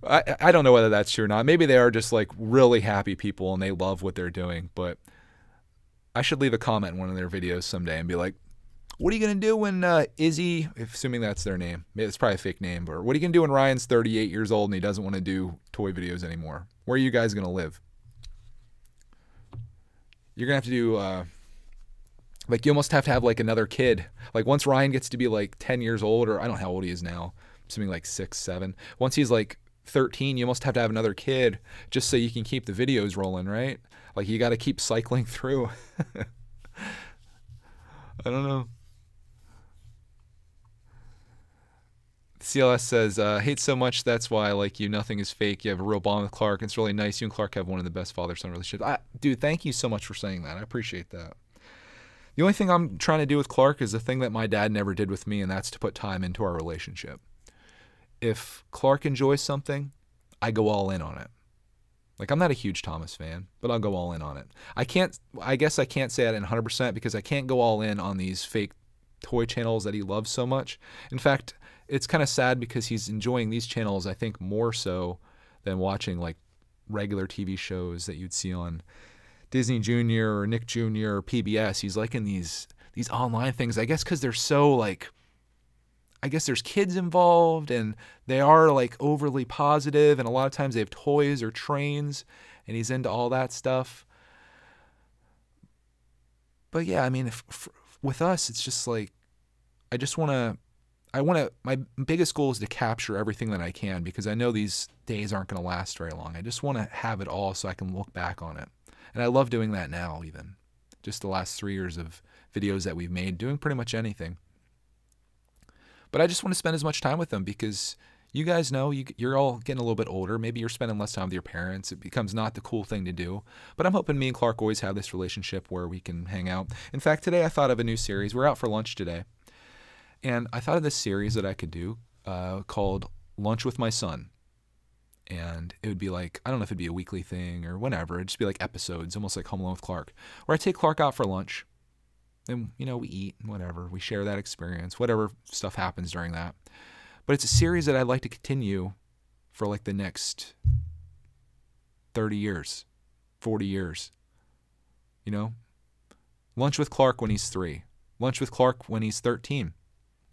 I don't know whether that's true or not. Maybe they are just like really happy people and they love what they're doing, but I should leave a comment in one of their videos someday and be like, what are you going to do when Izzy, assuming that's their name, maybe it's probably a fake name, but what are you going to do when Ryan's 38 years old and he doesn't want to do toy videos anymore? Where are you guys going to live? You're going to have to do, like you almost have to have like another kid. Like once Ryan gets to be like 10 years old, or I don't know how old he is now, something like 6, 7. Once he's like 13, you almost have to have another kid just so you can keep the videos rolling, right? Like you got to keep cycling through. I don't know. CLS says, hate so much, that's why I like you. Nothing is fake. You have a real bond with Clark. It's really nice. You and Clark have one of the best father-son relationships. Dude, thank you so much for saying that. I appreciate that. The only thing I'm trying to do with Clark is the thing that my dad never did with me, and that's to put time into our relationship. If Clark enjoys something, I go all in on it. Like, I'm not a huge Thomas fan, but I'll go all in on it. I guess I can't say that in 100% because I can't go all in on these fake toy channels that he loves so much. In fact, it's kind of sad because he's enjoying these channels, I think, more so than watching like regular TV shows that you'd see on Disney Junior or Nick Jr. or PBS. He's liking these online things, I guess because they're so like, I guess there's kids involved, and they are like overly positive, and a lot of times they have toys or trains, and he's into all that stuff. But yeah, I mean, with us, it's just like, my biggest goal is to capture everything that I can, because I know these days aren't going to last very long. I just want to have it all so I can look back on it. And I love doing that now, even. Just the last 3 years of videos that we've made, doing pretty much anything. But I just want to spend as much time with them, because you guys know you're all getting a little bit older. Maybe you're spending less time with your parents. It becomes not the cool thing to do. But I'm hoping me and Clark always have this relationship where we can hang out. In fact, today I thought of a new series. We're out for lunch today. And I thought of this series that I could do called Lunch with My Son. And it would be like, I don't know if it'd be a weekly thing or whatever. It'd just be like episodes, almost like Home Alone with Clark, where I take Clark out for lunch. And, you know, we eat and whatever. We share that experience, whatever stuff happens during that. But it's a series that I'd like to continue for like the next 30 years, 40 years. You know? Lunch with Clark when he's 3. Lunch with Clark when he's 13.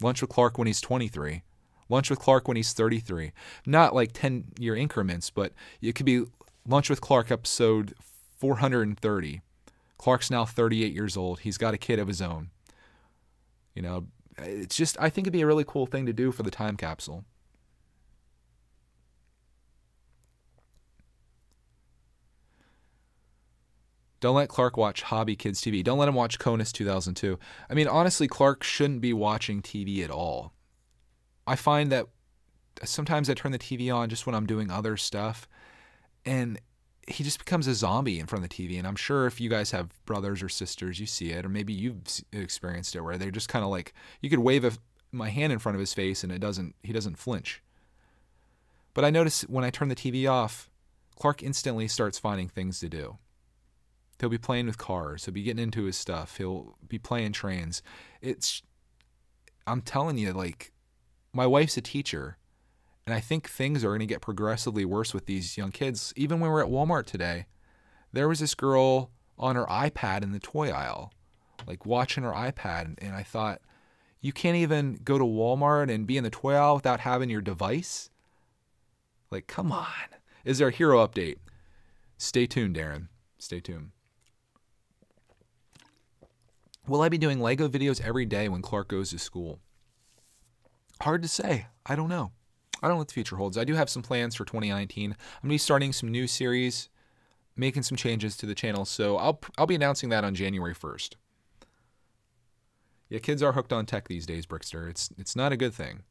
Lunch with Clark when he's 23. Lunch with Clark when he's 33. Not like 10-year increments, but it could be Lunch with Clark episode 430. Clark's now 38 years old. He's got a kid of his own. You know, it's just, I think it'd be a really cool thing to do for the time capsule. Don't let Clark watch Hobby Kids TV. Don't let him watch Conus 2002. I mean, honestly, Clark shouldn't be watching TV at all. I find that sometimes I turn the TV on just when I'm doing other stuff, and he just becomes a zombie in front of the TV. And I'm sure if you guys have brothers or sisters, you see it, or maybe you've experienced it, where they're just kind of like, you could wave my hand in front of his face and he doesn't flinch. But I notice when I turn the TV off, Clark instantly starts finding things to do. He'll be playing with cars. He'll be getting into his stuff. He'll be playing trains. I'm telling you, like, my wife's a teacher, and I think things are going to get progressively worse with these young kids. Even when we were at Walmart today, there was this girl on her iPad in the toy aisle, like watching her iPad, and I thought, you can't even go to Walmart and be in the toy aisle without having your device? Like, come on. Is there a hero update? Stay tuned, Darren. Stay tuned. Will I be doing Lego videos every day when Clark goes to school? Hard to say. I don't know. I don't know what the future holds. I do have some plans for 2019. I'm going to be starting some new series, making some changes to the channel, so I'll be announcing that on January 1st. Yeah, kids are hooked on tech these days, Brickster. It's not a good thing.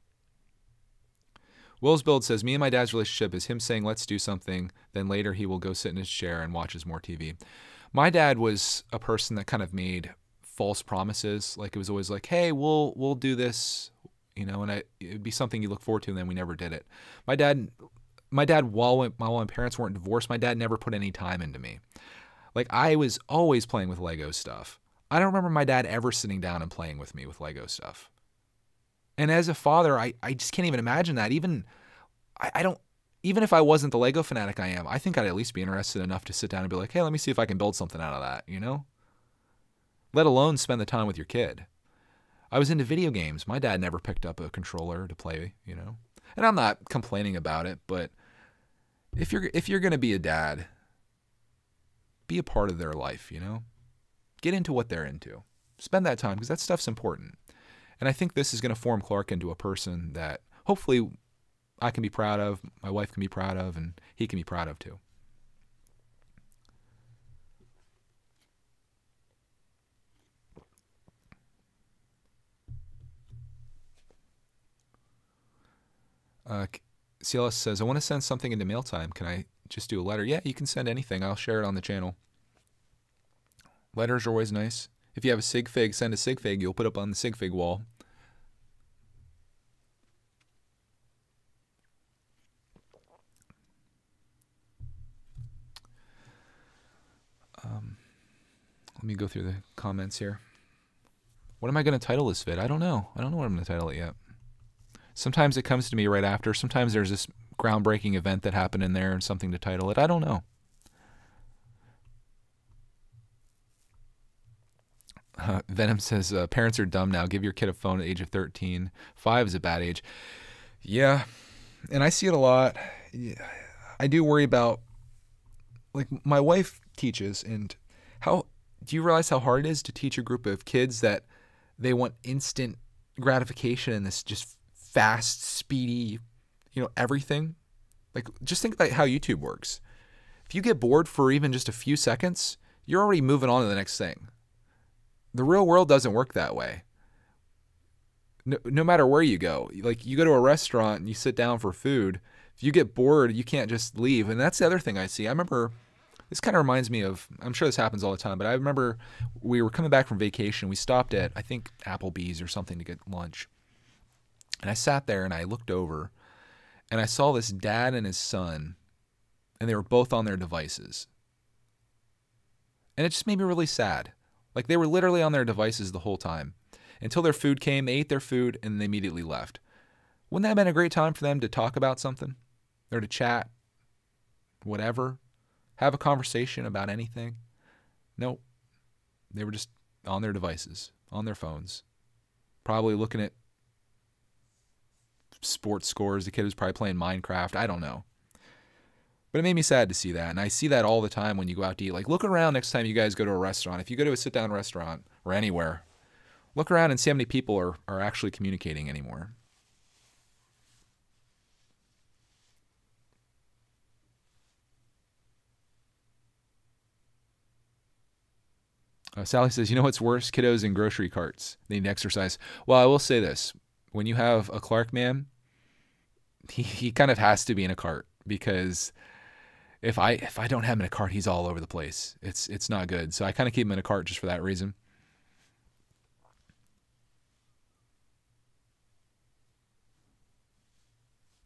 Will's Build says, me and my dad's relationship is him saying, let's do something, then later he will go sit in his chair and watches more TV. My dad was a person that kind of made false promises. Like, it was always like, hey, we'll do this, you know, and it'd be something you look forward to, and then we never did it. My dad, while my parents weren't divorced, my dad never put any time into me. Like, I was always playing with Lego stuff. I don't remember my dad ever sitting down and playing with me with Lego stuff. And as a father, I just can't even imagine that. Even if I wasn't the Lego fanatic I am, I think I'd at least be interested enough to sit down and be like, hey, let me see if I can build something out of that, you know? Let alone spend the time with your kid. I was into video games. My dad never picked up a controller to play, you know? And I'm not complaining about it, but if you're going to be a dad, be a part of their life, you know? Get into what they're into. Spend that time, because that stuff's important. And I think this is going to form Clark into a person that hopefully I can be proud of, my wife can be proud of, and he can be proud of too. CLS says, I want to send something into mail time. Can I just do a letter? Yeah, you can send anything. I'll share it on the channel. Letters are always nice. If you have a sig fig, send a sig fig. You'll put up on the sig fig wall. Let me go through the comments here. What am I going to title this vid? I don't know. I don't know what I'm going to title it yet. Sometimes it comes to me right after. Sometimes there's this groundbreaking event that happened in there and something to title it. I don't know. Venom says, parents are dumb now. Give your kid a phone at the age of 13. 5 is a bad age. Yeah, and I see it a lot. Yeah, I do worry about, like, my wife teaches, and how do you realize how hard it is to teach a group of kids that they want instant gratification and this just fast, speedy, everything? Like, just think about how YouTube works. If you get bored for even just a few seconds, you're already moving on to the next thing. The real world doesn't work that way. No matter where you go, like you go to a restaurant and you sit down for food, if you get bored, you can't just leave. And that's the other thing I see. I remember, this kind of reminds me of, I'm sure this happens all the time, but I remember we were coming back from vacation. We stopped at, I think, Applebee's or something to get lunch. And I sat there and I looked over and I saw this dad and his son, and they were both on their devices. And it just made me really sad. Like, they were literally on their devices the whole time. Until their food came, they ate their food, and they immediately left. Wouldn't that have been a great time for them to talk about something? Or to chat? Whatever? Have a conversation about anything? Nope. They were just on their devices, on their phones. Probably looking at sports scores. The kid was probably playing Minecraft. I don't know. But it made me sad to see that. And I see that all the time when you go out to eat. Like, look around next time you guys go to a restaurant. If you go to a sit-down restaurant or anywhere, look around and see how many people are actually communicating anymore. Sally says, you know what's worse? Kiddos in grocery carts. They need exercise. Well, I will say this. When you have a Clark man, he kind of has to be in a cart, because if I don't have him in a cart, he's all over the place. It's not good. So I kind of keep him in a cart just for that reason.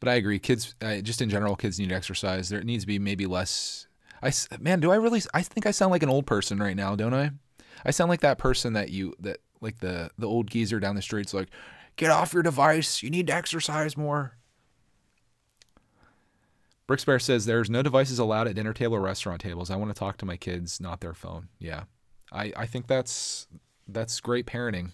But I agree. Kids, just in general, kids need exercise. There needs to be maybe less. Man, do I really? I think I sound like an old person right now, don't I? I sound like that person that like the old geezer down the street's like, get off your device. You need to exercise more. Bricksbear says there's no devices allowed at dinner table or restaurant tables. I want to talk to my kids, not their phone. Yeah, I think that's great parenting.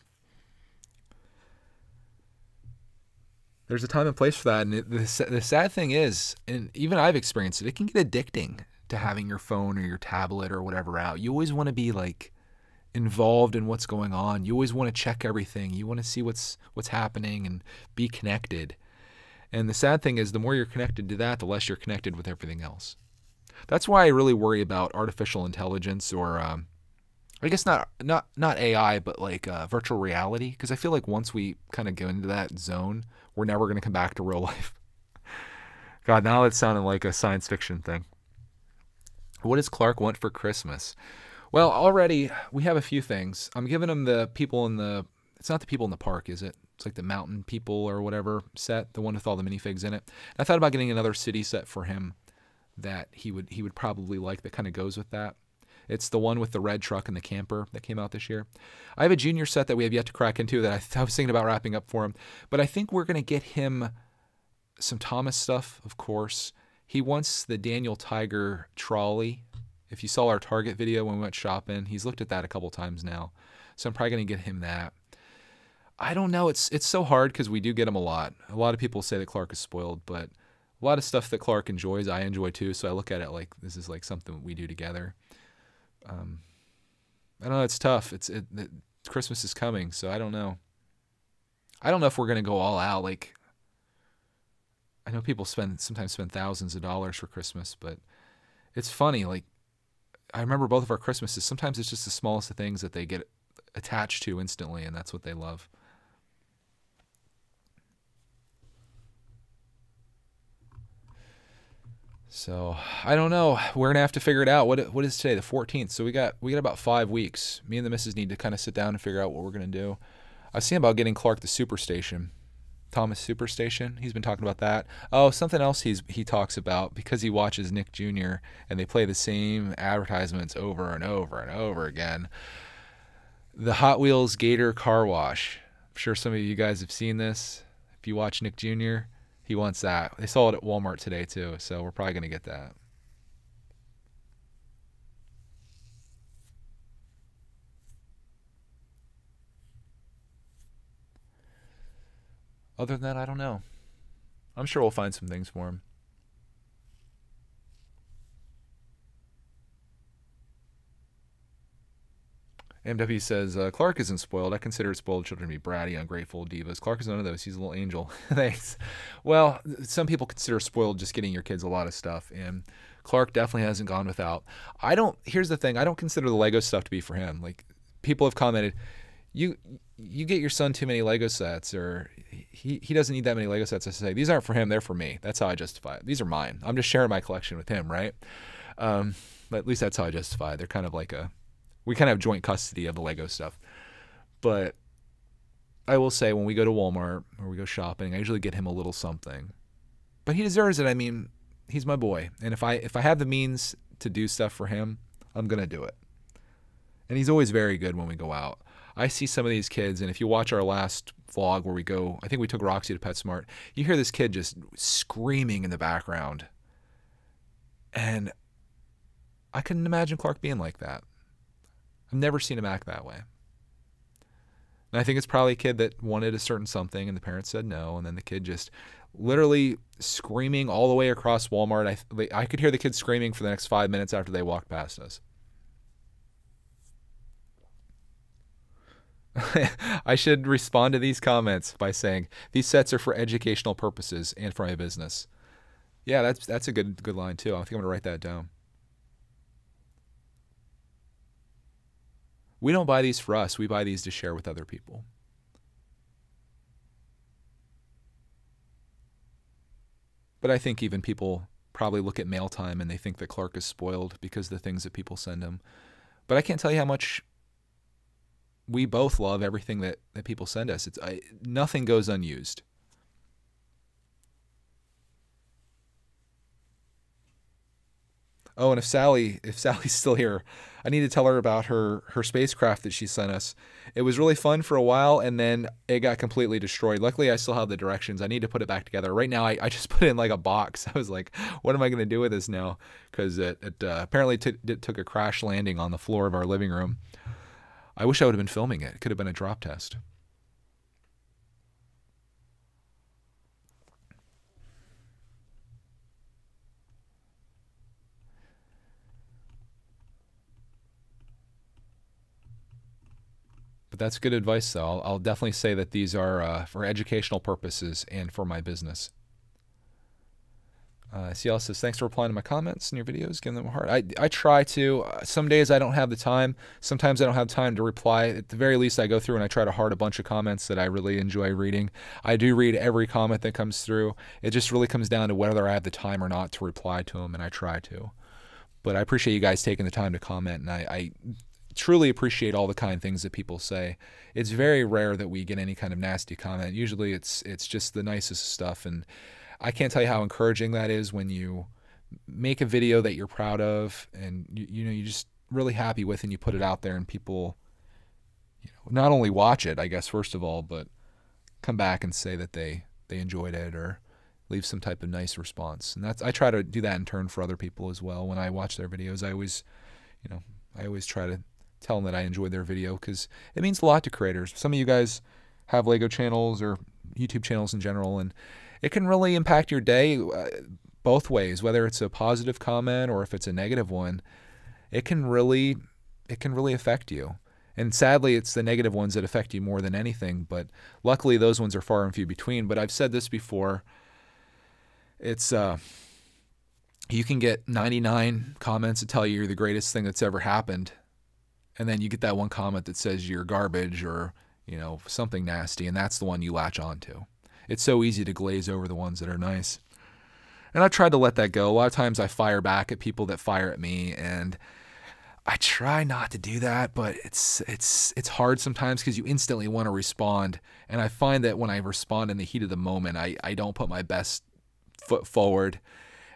There's a time and place for that. And the sad thing is, and even I've experienced it, it can get addicting to having your phone or your tablet or whatever out. You always want to be like involved in what's going on. You always want to check everything. You want to see what's happening and be connected. And the sad thing is, the more you're connected to that, the less you're connected with everything else. That's why I really worry about artificial intelligence, or I guess not AI, but like virtual reality, because I feel like once we kind of go into that zone, we're never going to come back to real life. God, now it's sounding like a science fiction thing. What does Clark want for Christmas? Well, already we have a few things. I'm giving him the people in the, it's not the people in the park, is it? It's like the mountain people or whatever set, the one with all the minifigs in it. And I thought about getting another city set for him that he would probably like, that kind of goes with that. It's the one with the red truck and the camper that came out this year. I have a junior set that we have yet to crack into that I was thinking about wrapping up for him. But I think we're going to get him some Thomas stuff, of course. He wants the Daniel Tiger trolley. If you saw our Target video when we went shopping, he's looked at that a couple times now. So I'm probably going to get him that. I don't know. It's so hard because we do get him a lot. A lot of people say that Clark is spoiled, but a lot of stuff that Clark enjoys, I enjoy too. So I look at it like this is like something we do together. I don't know. It's tough. Christmas is coming, so I don't know. I don't know if we're gonna go all out. Like, I know people sometimes spend thousands of dollars for Christmas, but it's funny. Like, I remember both of our Christmases. Sometimes it's just the smallest of things that they get attached to instantly, and that's what they love. So I don't know. We're gonna have to figure it out. What is today? The 14th. So we got about 5 weeks. Me and the missus need to kind of sit down and figure out what we're gonna do. I was thinking about getting Clark the Superstation, Thomas Superstation. He's been talking about that. Oh, something else he talks about, because he watches Nick Jr. and they play the same advertisements over and over and over again. The Hot Wheels Gator Car Wash. I'm sure some of you guys have seen this. If you watch Nick Jr., he wants that. They saw it at Walmart today too, so we're probably going to get that. Other than that, I don't know. I'm sure we'll find some things for him. MW says, Clark isn't spoiled. I consider spoiled children to be bratty, ungrateful divas. Clark is none of those. He's a little angel. Thanks. Well, some people consider spoiled just getting your kids a lot of stuff, and Clark definitely hasn't gone without. Here's the thing. I don't consider the Lego stuff to be for him. Like, people have commented, you get your son too many Lego sets, or he doesn't need that many Lego sets. I say, these aren't for him. They're for me. That's how I justify it. These are mine. I'm just sharing my collection with him, right? But at least that's how I justify it. They're kind of like we kind of have joint custody of the Lego stuff. But I will say, when we go to Walmart or we go shopping, I usually get him a little something. But he deserves it. I mean, he's my boy. And if I have the means to do stuff for him, I'm going to do it. And he's always very good when we go out. I see some of these kids, and if you watch our last vlog where we go, I think we took Roxy to PetSmart, you hear this kid just screaming in the background. And I couldn't imagine Clark being like that. I've never seen him act that way. And I think it's probably a kid that wanted a certain something and the parents said no, and then the kid just literally screaming all the way across Walmart. I could hear the kid screaming for the next 5 minutes after they walked past us. I should respond to these comments by saying, these sets are for educational purposes and for my business. Yeah, that's a good line too. I think I'm going to write that down. We don't buy these for us. We buy these to share with other people. But I think even people probably look at mail time and they think that Clark is spoiled because of the things that people send him. But I can't tell you how much we both love everything that people send us. Nothing goes unused. Oh, and if Sally's still here, I need to tell her about her spacecraft that she sent us. It was really fun for a while, and then it got completely destroyed. Luckily, I still have the directions. I need to put it back together. Right now, I just put it in like a box. I was like, what am I going to do with this now? Because it apparently took a crash landing on the floor of our living room. I wish I would have been filming it. It could have been a drop test. But that's good advice, though. I'll definitely say that these are for educational purposes and for my business. CL says, thanks for replying to my comments and your videos, giving them a heart. I try to. Some days I don't have the time. Sometimes I don't have time to reply. At the very least, I go through and I try to heart a bunch of comments that I really enjoy reading. I do read every comment that comes through. It just really comes down to whether I have the time or not to reply to them, and I try to. But I appreciate you guys taking the time to comment, and I truly appreciate all the kind things that people say. It's very rare that we get any kind of nasty comment. Usually it's just the nicest stuff, and I can't tell you how encouraging that is when you make a video that you're proud of and you're just really happy with, and you put it out there and people not only watch it, I guess, first of all, but come back and say that they enjoyed it or leave some type of nice response. And I try to do that in turn for other people as well. When I watch their videos, I always try to tell them that I enjoyed their video, because it means a lot to creators. Some of you guys have Lego channels or YouTube channels in general, and it can really impact your day both ways, whether it's a positive comment or if it's a negative one. It can really affect you. And sadly, it's the negative ones that affect you more than anything, but luckily those ones are far and few between. But I've said this before, it's you can get 99 comments that tell you you're the greatest thing that's ever happened, and then you get that one comment that says you're garbage or something nasty, and that's the one you latch on to. It's so easy to glaze over the ones that are nice. And I tried to let that go. A lot of times I fire back at people that fire at me, and I try not to do that, but it's hard sometimes because you instantly want to respond. And I find that when I respond in the heat of the moment, I don't put my best foot forward.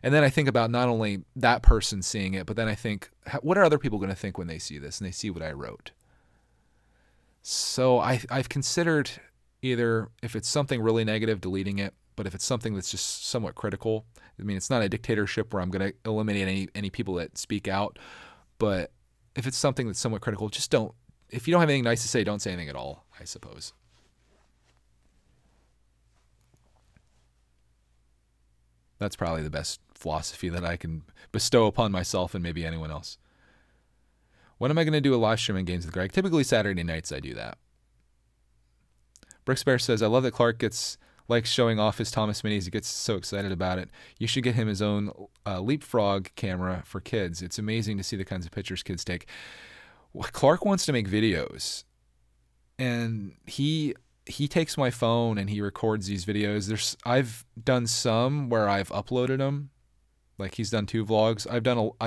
And then I think about not only that person seeing it, but then I think, what are other people going to think when they see this and they see what I wrote? So I've considered either, if it's something really negative, deleting it, but if it's something that's just somewhat critical, I mean, it's not a dictatorship where I'm going to eliminate any people that speak out, but if it's something that's somewhat critical, just don't. If you don't have anything nice to say, don't say anything at all, I suppose. That's probably the best philosophy that I can bestow upon myself and maybe anyone else. When am I going to do a live stream in Games with Greg? Typically Saturday nights I do that. Bricksbear says, I love that Clark likes showing off his Thomas Minis. He gets so excited about it. You should get him his own Leapfrog camera for kids. It's amazing to see the kinds of pictures kids take. Clark wants to make videos, and he takes my phone and he records these videos. I've done some where I've uploaded them. Like he's done 2 vlogs.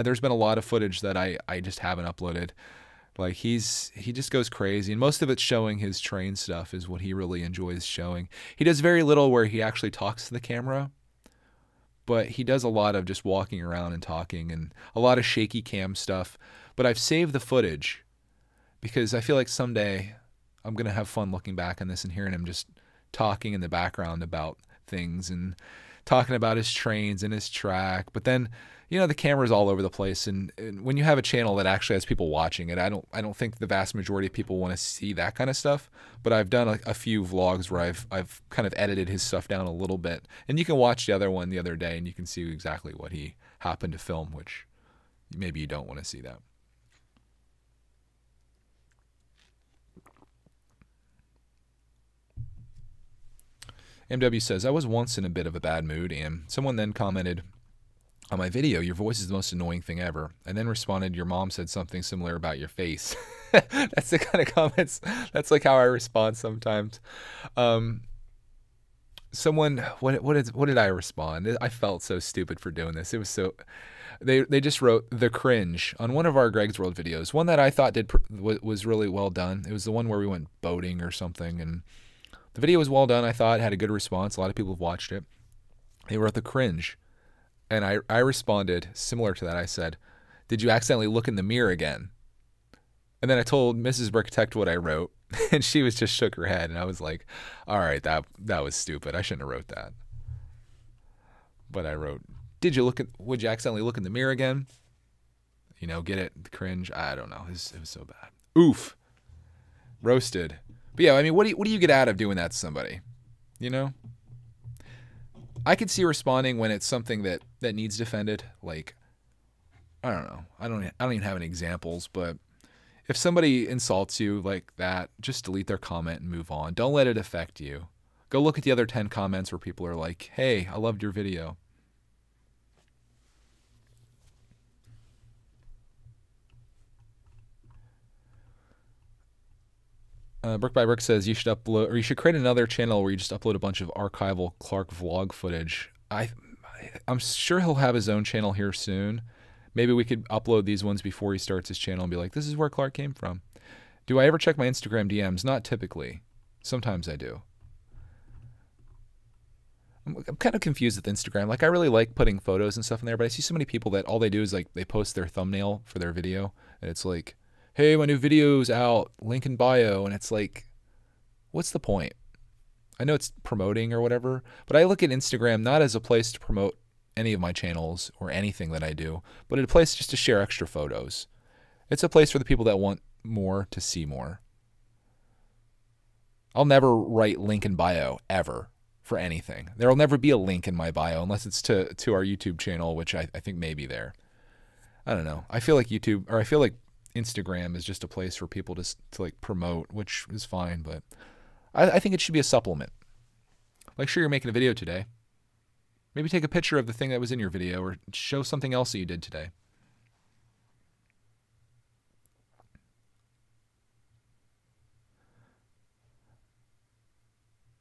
There's been a lot of footage that I just haven't uploaded. Like he just goes crazy, and most of it's showing his train stuff is what he really enjoys showing. He does very little where he actually talks to the camera, but he does a lot of just walking around and talking and a lot of shaky cam stuff. But I've saved the footage because I feel like someday I'm going to have fun looking back on this and hearing him just talking in the background about things and talking about his trains and his track. But then, you know, the camera's all over the place, and when you have a channel that actually has people watching it, I don't think the vast majority of people want to see that kind of stuff. But I've done a few vlogs where I've kind of edited his stuff down a little bit, and you can watch the other one the other day and you can see exactly what he happened to film, which maybe you don't want to see that. MW says, I was once in a bit of a bad mood, and someone then commented on my video, your voice is the most annoying thing ever. And then responded, your mom said something similar about your face. That's the kind of comments, that's like how I respond sometimes. Someone, what did I respond? I felt so stupid for doing this. It was so, they just wrote the cringe on one of our Greg's World videos. One that I thought was really well done. It was the one where we went boating or something, and the video was well done. I thought it had a good response. A lot of people have watched it. They wrote the cringe. And I responded similar to that. I said, did you accidentally look in the mirror again? And then I told Mrs. Brickitect what I wrote, and she just shook her head. And I was like, all right, that was stupid. I shouldn't have wrote that. But I wrote, would you accidentally look in the mirror again? You know, get it? The cringe? I don't know. It was so bad. Oof. Roasted. But yeah, I mean, what do you get out of doing that to somebody? You know? I could see responding when it's something that needs defended. Like, I don't know. I don't even have any examples, but if somebody insults you like that, just delete their comment and move on. Don't let it affect you. Go look at the other 10 comments where people are like, hey, I loved your video. Brick by Brick says you should upload, or you should create another channel where you just upload a bunch of archival Clark vlog footage. I'm sure he'll have his own channel here soon. Maybe we could upload these ones before he starts his channel and be like, this is where Clark came from. Do I ever check my Instagram DMs? Not typically. Sometimes I do. I'm kind of confused with Instagram. Like, I really like putting photos and stuff in there, but I see so many people that all they do is like they post their thumbnail for their video, and it's like, hey, my new video's out, link in bio, and it's like, what's the point? I know it's promoting or whatever, but I look at Instagram not as a place to promote any of my channels or anything that I do, but a place just to share extra photos. It's a place for the people that want more to see more. I'll never write link in bio, ever, for anything. There will never be a link in my bio unless it's to our YouTube channel, which I think may be there. I don't know. I feel like Instagram is just a place for people to like promote, which is fine, but I think it should be a supplement. Like, sure, you're making a video today. Maybe take a picture of the thing that was in your video, or show something else that you did today.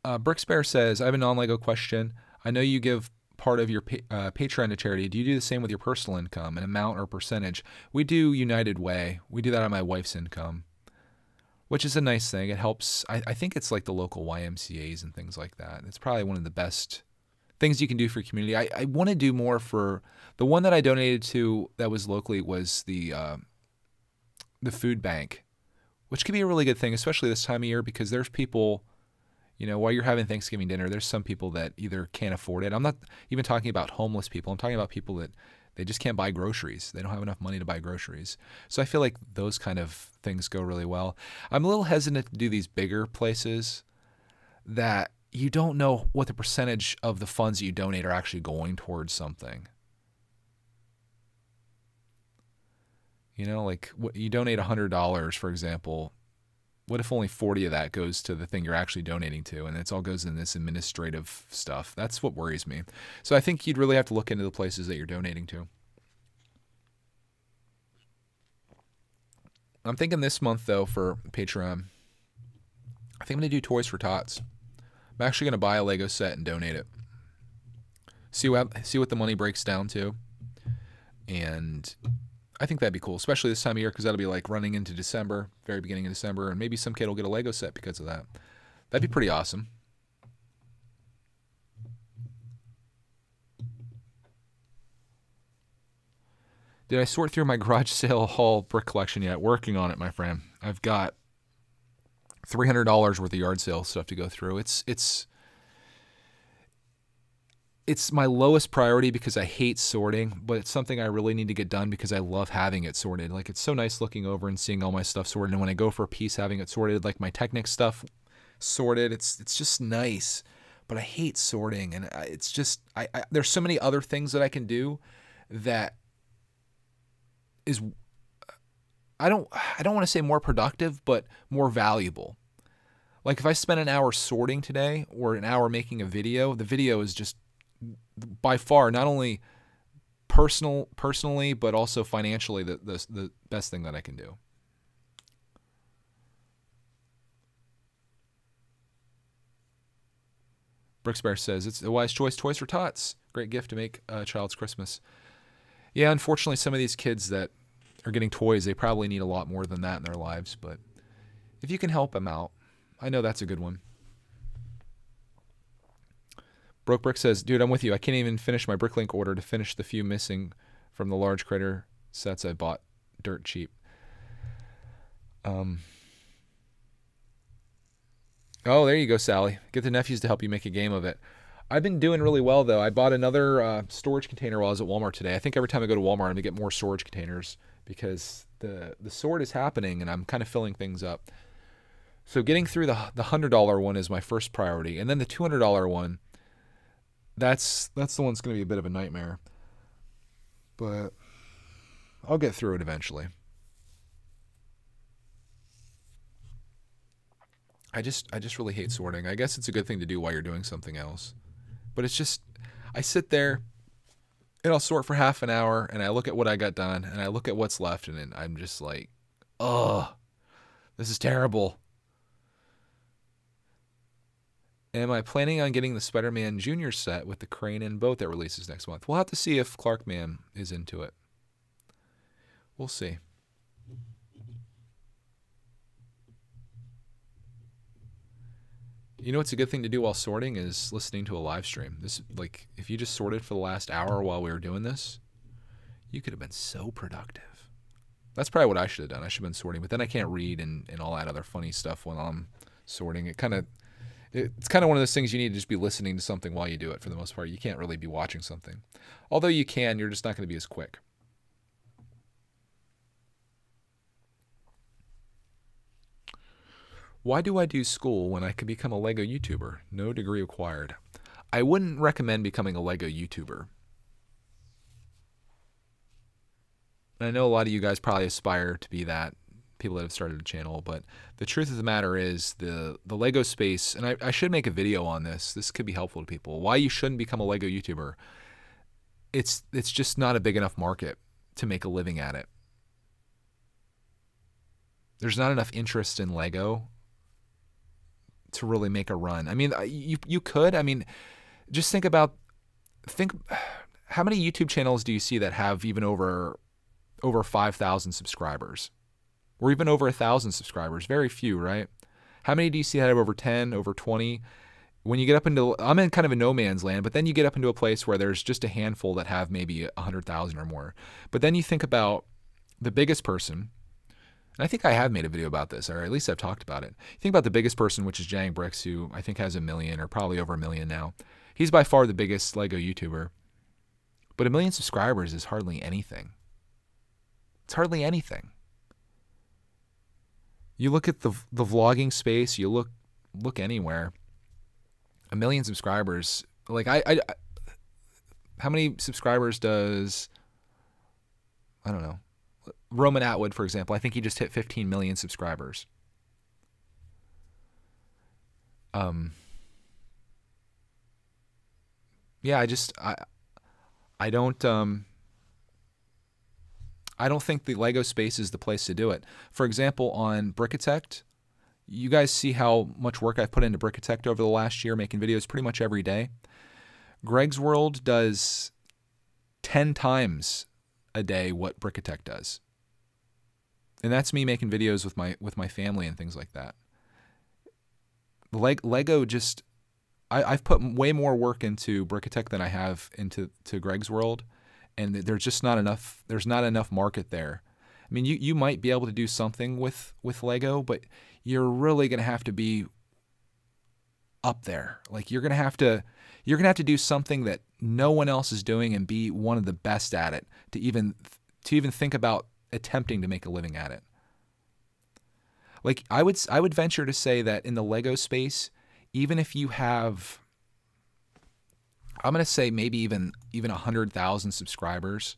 Bricksbear says, I have a non-Lego question. I know you give part of your Patreon to charity. Do you do the same with your personal income, an amount or percentage? We do United Way. We do that on my wife's income, which is a nice thing. It helps. I think it's like the local YMCAs and things like that. It's probably one of the best things you can do for your community. I want to do more for the one that I donated to that was locally was the food bank, which could be a really good thing, especially this time of year, because there's people, you know, while you're having Thanksgiving dinner, there's some people that either can't afford it. I'm not even talking about homeless people. I'm talking about people that they just can't buy groceries. They don't have enough money to buy groceries. So I feel like those kind of things go really well. I'm a little hesitant to do these bigger places that you don't know what the percentage of the funds that you donate are actually going towards something. You know, like you donate $100, for example. What if only 40 of that goes to the thing you're actually donating to, and it all goes in this administrative stuff? That's what worries me. So I think you'd really have to look into the places that you're donating to. I'm thinking this month, though, for Patreon, I think I'm going to do Toys for Tots. I'm actually going to buy a Lego set and donate it. See what the money breaks down to. And I think that'd be cool, especially this time of year, because that'll be like running into December, very beginning of December, and maybe some kid will get a Lego set because of that. That'd be pretty awesome. Did I sort through my garage sale haul brick collection yet? Working on it, my friend. I've got $300 worth of yard sale stuff to go through. It's my lowest priority because I hate sorting, but it's something I really need to get done because I love having it sorted. Like, it's so nice looking over and seeing all my stuff sorted, and when I go for a piece, having it sorted, like my Technic stuff sorted, it's just nice. But I hate sorting, and it's just there's so many other things that I can do that is I don't want to say more productive, but more valuable. Like, if I spend an hour sorting today or an hour making a video, the video is just by far not only personally, but also financially the best thing that I can do. Brixbear says, it's a wise choice. Toys for Tots. Great gift to make a child's Christmas. Yeah, unfortunately, some of these kids that are getting toys, they probably need a lot more than that in their lives. But if you can help them out, I know that's a good one. Broke Brick says, dude, I'm with you. I can't even finish my Bricklink order to finish the few missing from the large crater sets I bought dirt cheap. Oh, there you go, Sally. Get the nephews to help you make a game of it. I've been doing really well, though. I bought another storage container while I was at Walmart today. I think every time I go to Walmart, I'm going to get more storage containers because the sort is happening, and I'm kind of filling things up. So getting through the $100 one is my first priority. And then the $200 one, that's the one that's going to be a bit of a nightmare. But I'll get through it eventually. I just really hate sorting. I guess it's a good thing to do while you're doing something else. But it's just, I sit there and I'll sort for half an hour and I look at what I got done and I look at what's left and I'm just like, oh, this is terrible. Am I planning on getting the Spider-Man Jr. set with the crane and boat that releases next month? We'll have to see if Clarkman is into it. We'll see. You know what's a good thing to do while sorting is listening to a live stream. This, like, if you just sorted for the last hour while we were doing this, you could have been so productive. That's probably what I should have done. I should have been sorting, but then I can't read and all that other funny stuff when I'm sorting. It's kind of one of those things you need to just be listening to something while you do it for the most part. You can't really be watching something. Although you can, you're just not going to be as quick. Why do I do school when I could become a Lego YouTuber? No degree required. I wouldn't recommend becoming a Lego YouTuber. I know a lot of you guys probably aspire to be that, people that have started a channel, but the truth of the matter is the Lego space, and I should make a video on this. This could be helpful to people. Why you shouldn't become a Lego YouTuber. It's just not a big enough market to make a living at it. There's not enough interest in Lego to really make a run. I mean, you could. I mean, just think how many YouTube channels do you see that have even over 5,000 subscribers? Or even over 1,000 subscribers? Very few, right? How many do you see that have over 10, over 20? When you get up into, I'm in kind of a no man's land, but then you get up into a place where there's just a handful that have maybe 100,000 or more. But then you think about the biggest person, and I think I have made a video about this, or at least I've talked about it. You think about the biggest person, which is Jang Bricks, who I think has 1 million or probably over 1 million now. He's by far the biggest Lego YouTuber. But 1 million subscribers is hardly anything. It's hardly anything. You look at the vlogging space, you look anywhere. 1 million subscribers. Like how many subscribers does, I don't know, Roman Atwood, for example? I think he just hit 15 million subscribers. Yeah, I don't think the Lego space is the place to do it. For example, on Brickitect, you guys see how much work I've put into Brickitect over the last year, making videos pretty much every day. Greg's World does 10 times a day what Brickitect does. And that's me making videos with my family and things like that. Lego just, I've put way more work into Brickitect than I have into Greg's World, and there's just not enough. There's not enough market there. I mean, you might be able to do something with Lego, but you're really gonna have to be up there. Like you're gonna have to do something that no one else is doing and be one of the best at it to even think about attempting to make a living at it. Like I would venture to say that in the Lego space, even if you have, I'm going to say maybe even 100,000 subscribers,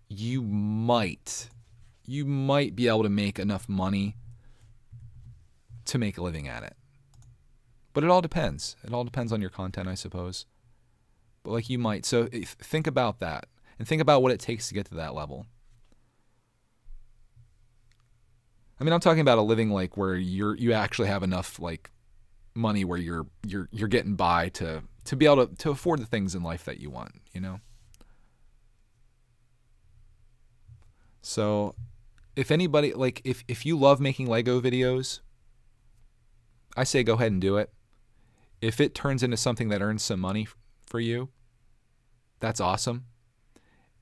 you might be able to make enough money to make a living at it. But it all depends. It all depends on your content, I suppose. But like you might. So think about that and think about what it takes to get to that level. I mean, I'm talking about a living like where you actually have enough like money where you're getting by to be able to afford the things in life that you want, you know? So if anybody, like if you love making Lego videos, I say go ahead and do it. If it turns into something that earns some money for you, that's awesome.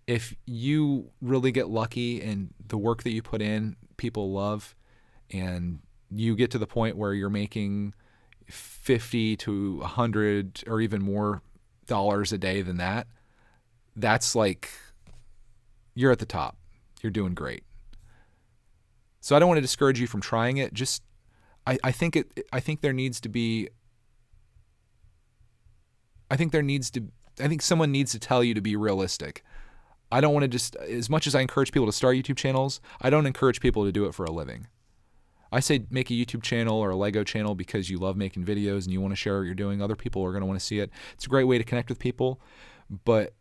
If you really get lucky and the work that you put in, people love, and you get to the point where you're making 50 to 100 or even more dollars a day than that, that's like, you're at the top. You're doing great. So I don't want to discourage you from trying it. Just, I think there needs to be, I think someone needs to tell you to be realistic. I don't want to just, as much as I encourage people to start YouTube channels, I don't encourage people to do it for a living. I say make a YouTube channel or a Lego channel because you love making videos and you want to share what you're doing. Other people are going to want to see it. It's a great way to connect with people, but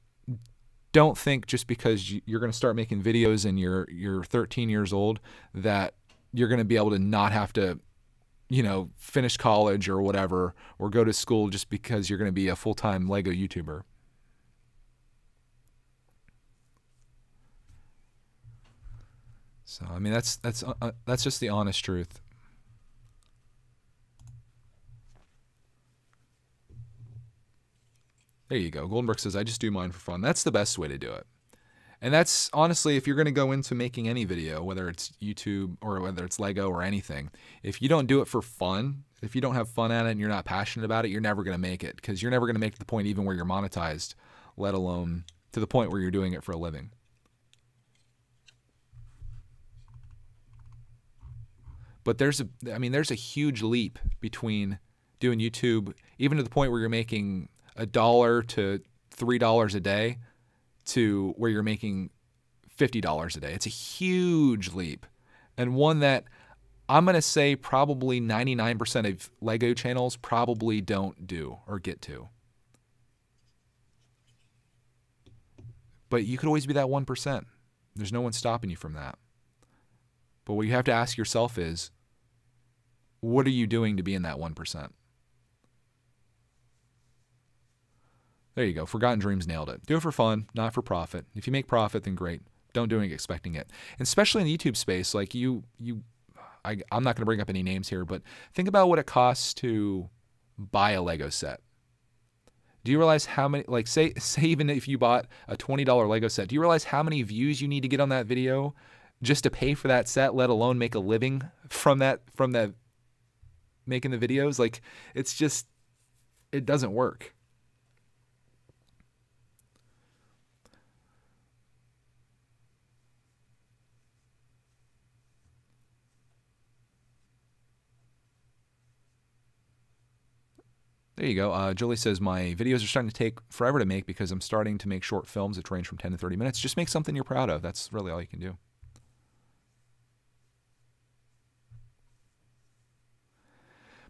don't think just because you're going to start making videos and you're 13 years old that you're going to be able to not have to, you know, finish college or whatever, or go to school just because you're going to be a full-time Lego YouTuber. So I mean that's just the honest truth. There you go. Goldenberg says, I just do mine for fun. That's the best way to do it. And that's honestly, if you're going to go into making any video, whether it's YouTube or whether it's Lego or anything, if you don't do it for fun, if you don't have fun at it and you're not passionate about it, you're never going to make it, because you're never going to make it to the point even where you're monetized, let alone to the point where you're doing it for a living. But there's a huge leap between doing YouTube, even to the point where you're making $1 to $3 a day, to where you're making $50 a day. It's a huge leap, and one that I'm going to say probably 99% of Lego channels probably don't do or get to. But you could always be that 1%. There's no one stopping you from that. But what you have to ask yourself is, what are you doing to be in that 1%? There you go. Forgotten Dreams nailed it. Do it for fun, not for profit. If you make profit, then great. Don't do it expecting it. And especially in the YouTube space, like I'm not going to bring up any names here, but think about what it costs to buy a Lego set. Do you realize how many, like say even if you bought a $20 Lego set, do you realize how many views you need to get on that video just to pay for that set, let alone make a living from that making the videos? Like, it's just, it doesn't work. There you go. Julie says, my videos are starting to take forever to make because I'm starting to make short films that range from 10 to 30 minutes. Just make something you're proud of. That's really all you can do.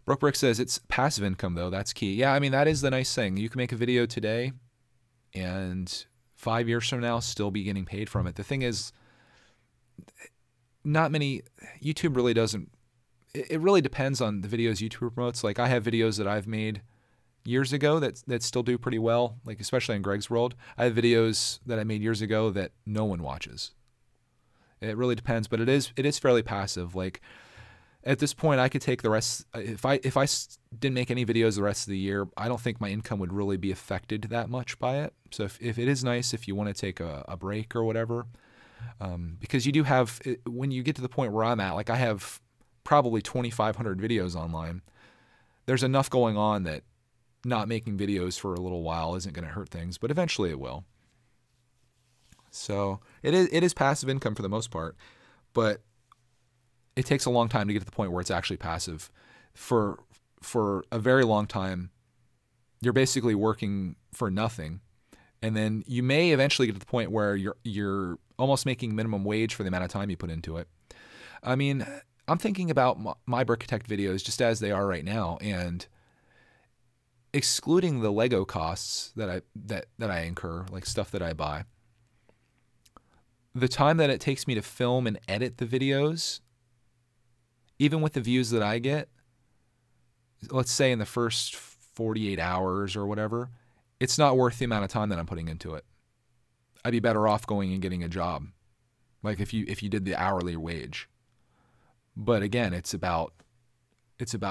Brooke Brick says, it's passive income, though. That's key. Yeah, I mean, that is the nice thing. You can make a video today and 5 years from now still be getting paid from it. The thing is, not many, YouTube really doesn't, it really depends on the videos YouTube promotes. Like, I have videos that I've made years ago that still do pretty well, like especially in Greg's World. I have videos that I made years ago that no one watches. It really depends, but it is fairly passive. Like, at this point, I could take the rest. If I didn't make any videos the rest of the year, I don't think my income would really be affected that much by it. So if it is nice, if you want to take a break or whatever, because you do have, when you get to the point where I'm at, like I have probably 2,500 videos online. There's enough going on that not making videos for a little while isn't going to hurt things, but eventually it will. So it is passive income for the most part, but it takes a long time to get to the point where it's actually passive. For a very long time, you're basically working for nothing, and then you may eventually get to the point where you're almost making minimum wage for the amount of time you put into it. I mean, I'm thinking about my Brickitect videos just as they are right now, and excluding the Lego costs that I incur, like stuff that I buy, the time that it takes me to film and edit the videos, even with the views that I get, let's say in the first 48 hours or whatever, it's not worth the amount of time that I'm putting into it. I'd be better off going and getting a job, like if you did the hourly wage. But again, it's about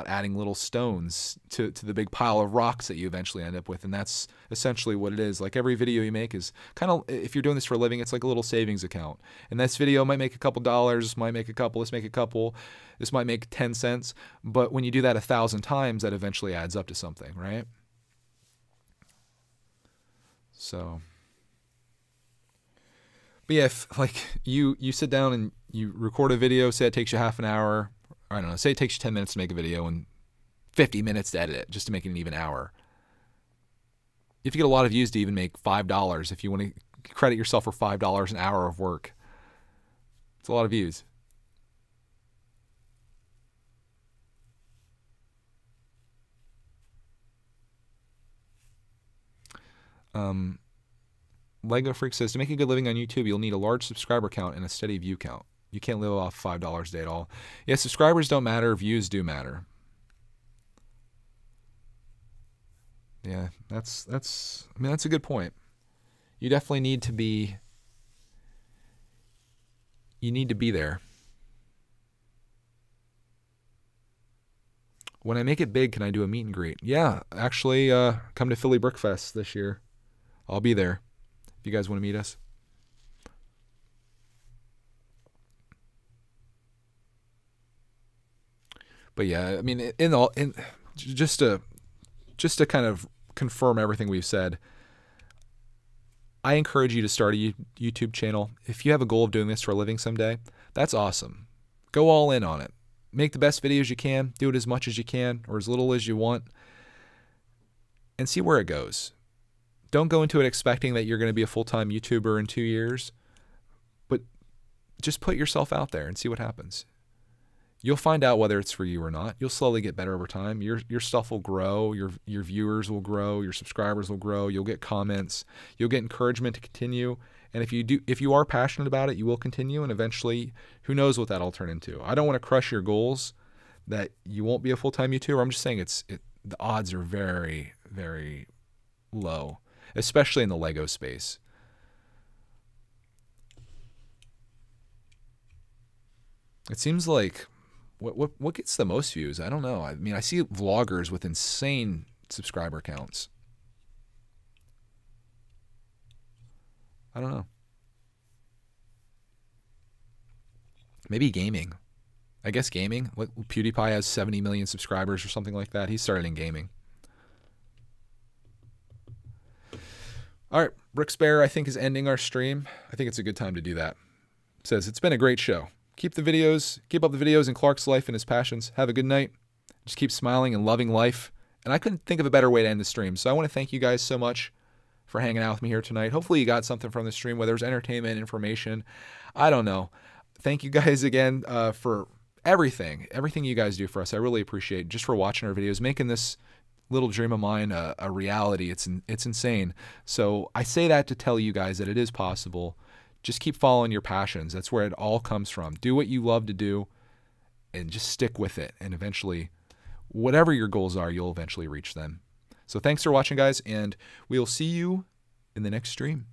adding little stones to the big pile of rocks that you eventually end up with, and that's essentially what it is. Like, every video you make is kind of, if you're doing this for a living, it's like a little savings account. And this video might make a couple dollars, might make a couple, this make a couple, this might make 10 cents, but when you do that 1,000 times, that eventually adds up to something, right? So, but yeah, if like you sit down and you record a video, say it takes you half an hour, I don't know, say it takes you 10 minutes to make a video and 50 minutes to edit it just to make it an even hour. If you get a lot of views to even make $5, if you want to credit yourself for $5 an hour of work, it's a lot of views. Lego Freak says, to make a good living on YouTube, you'll need a large subscriber count and a steady view count. You can't live off $5 a day at all. Yeah, subscribers don't matter. Views do matter. Yeah, that's a good point. You definitely need to be, there. When I make it big, can I do a meet and greet? Yeah, actually, come to Philly Brickfest this year. I'll be there if you guys want to meet us. But yeah, I mean, just to kind of confirm everything we've said, I encourage you to start a YouTube channel. If you have a goal of doing this for a living someday, that's awesome. Go all in on it. Make the best videos you can. Do it as much as you can or as little as you want, and see where it goes. Don't go into it expecting that you're going to be a full-time YouTuber in 2 years, but just put yourself out there and see what happens. You'll find out whether it's for you or not. You'll slowly get better over time. Your stuff will grow. Your viewers will grow. Your subscribers will grow. You'll get comments. You'll get encouragement to continue. And if you are passionate about it, you will continue. And eventually, who knows what that'll turn into. I don't want to crush your goals that you won't be a full-time YouTuber. I'm just saying the odds are very, very low, especially in the Lego space. It seems like what gets the most views? I don't know. I mean, I see vloggers with insane subscriber counts. I don't know. Maybe gaming. I guess gaming. PewDiePie has 70 million subscribers or something like that. He started in gaming. All right, Bricksbear, I think, is ending our stream. I think it's a good time to do that. Says, it's been a great show. Keep up the videos in Clark's life and his passions. Have a good night. Just keep smiling and loving life. And I couldn't think of a better way to end the stream. So I want to thank you guys so much for hanging out with me here tonight. Hopefully you got something from the stream, whether it's entertainment, information, I don't know. Thank you guys again for everything you guys do for us. I really appreciate just for watching our videos, making this little dream of mine a reality. It's insane. So I say that to tell you guys that it is possible. Just keep following your passions. That's where it all comes from. Do what you love to do and just stick with it. And eventually, whatever your goals are, you'll eventually reach them. So thanks for watching, guys, and we'll see you in the next stream.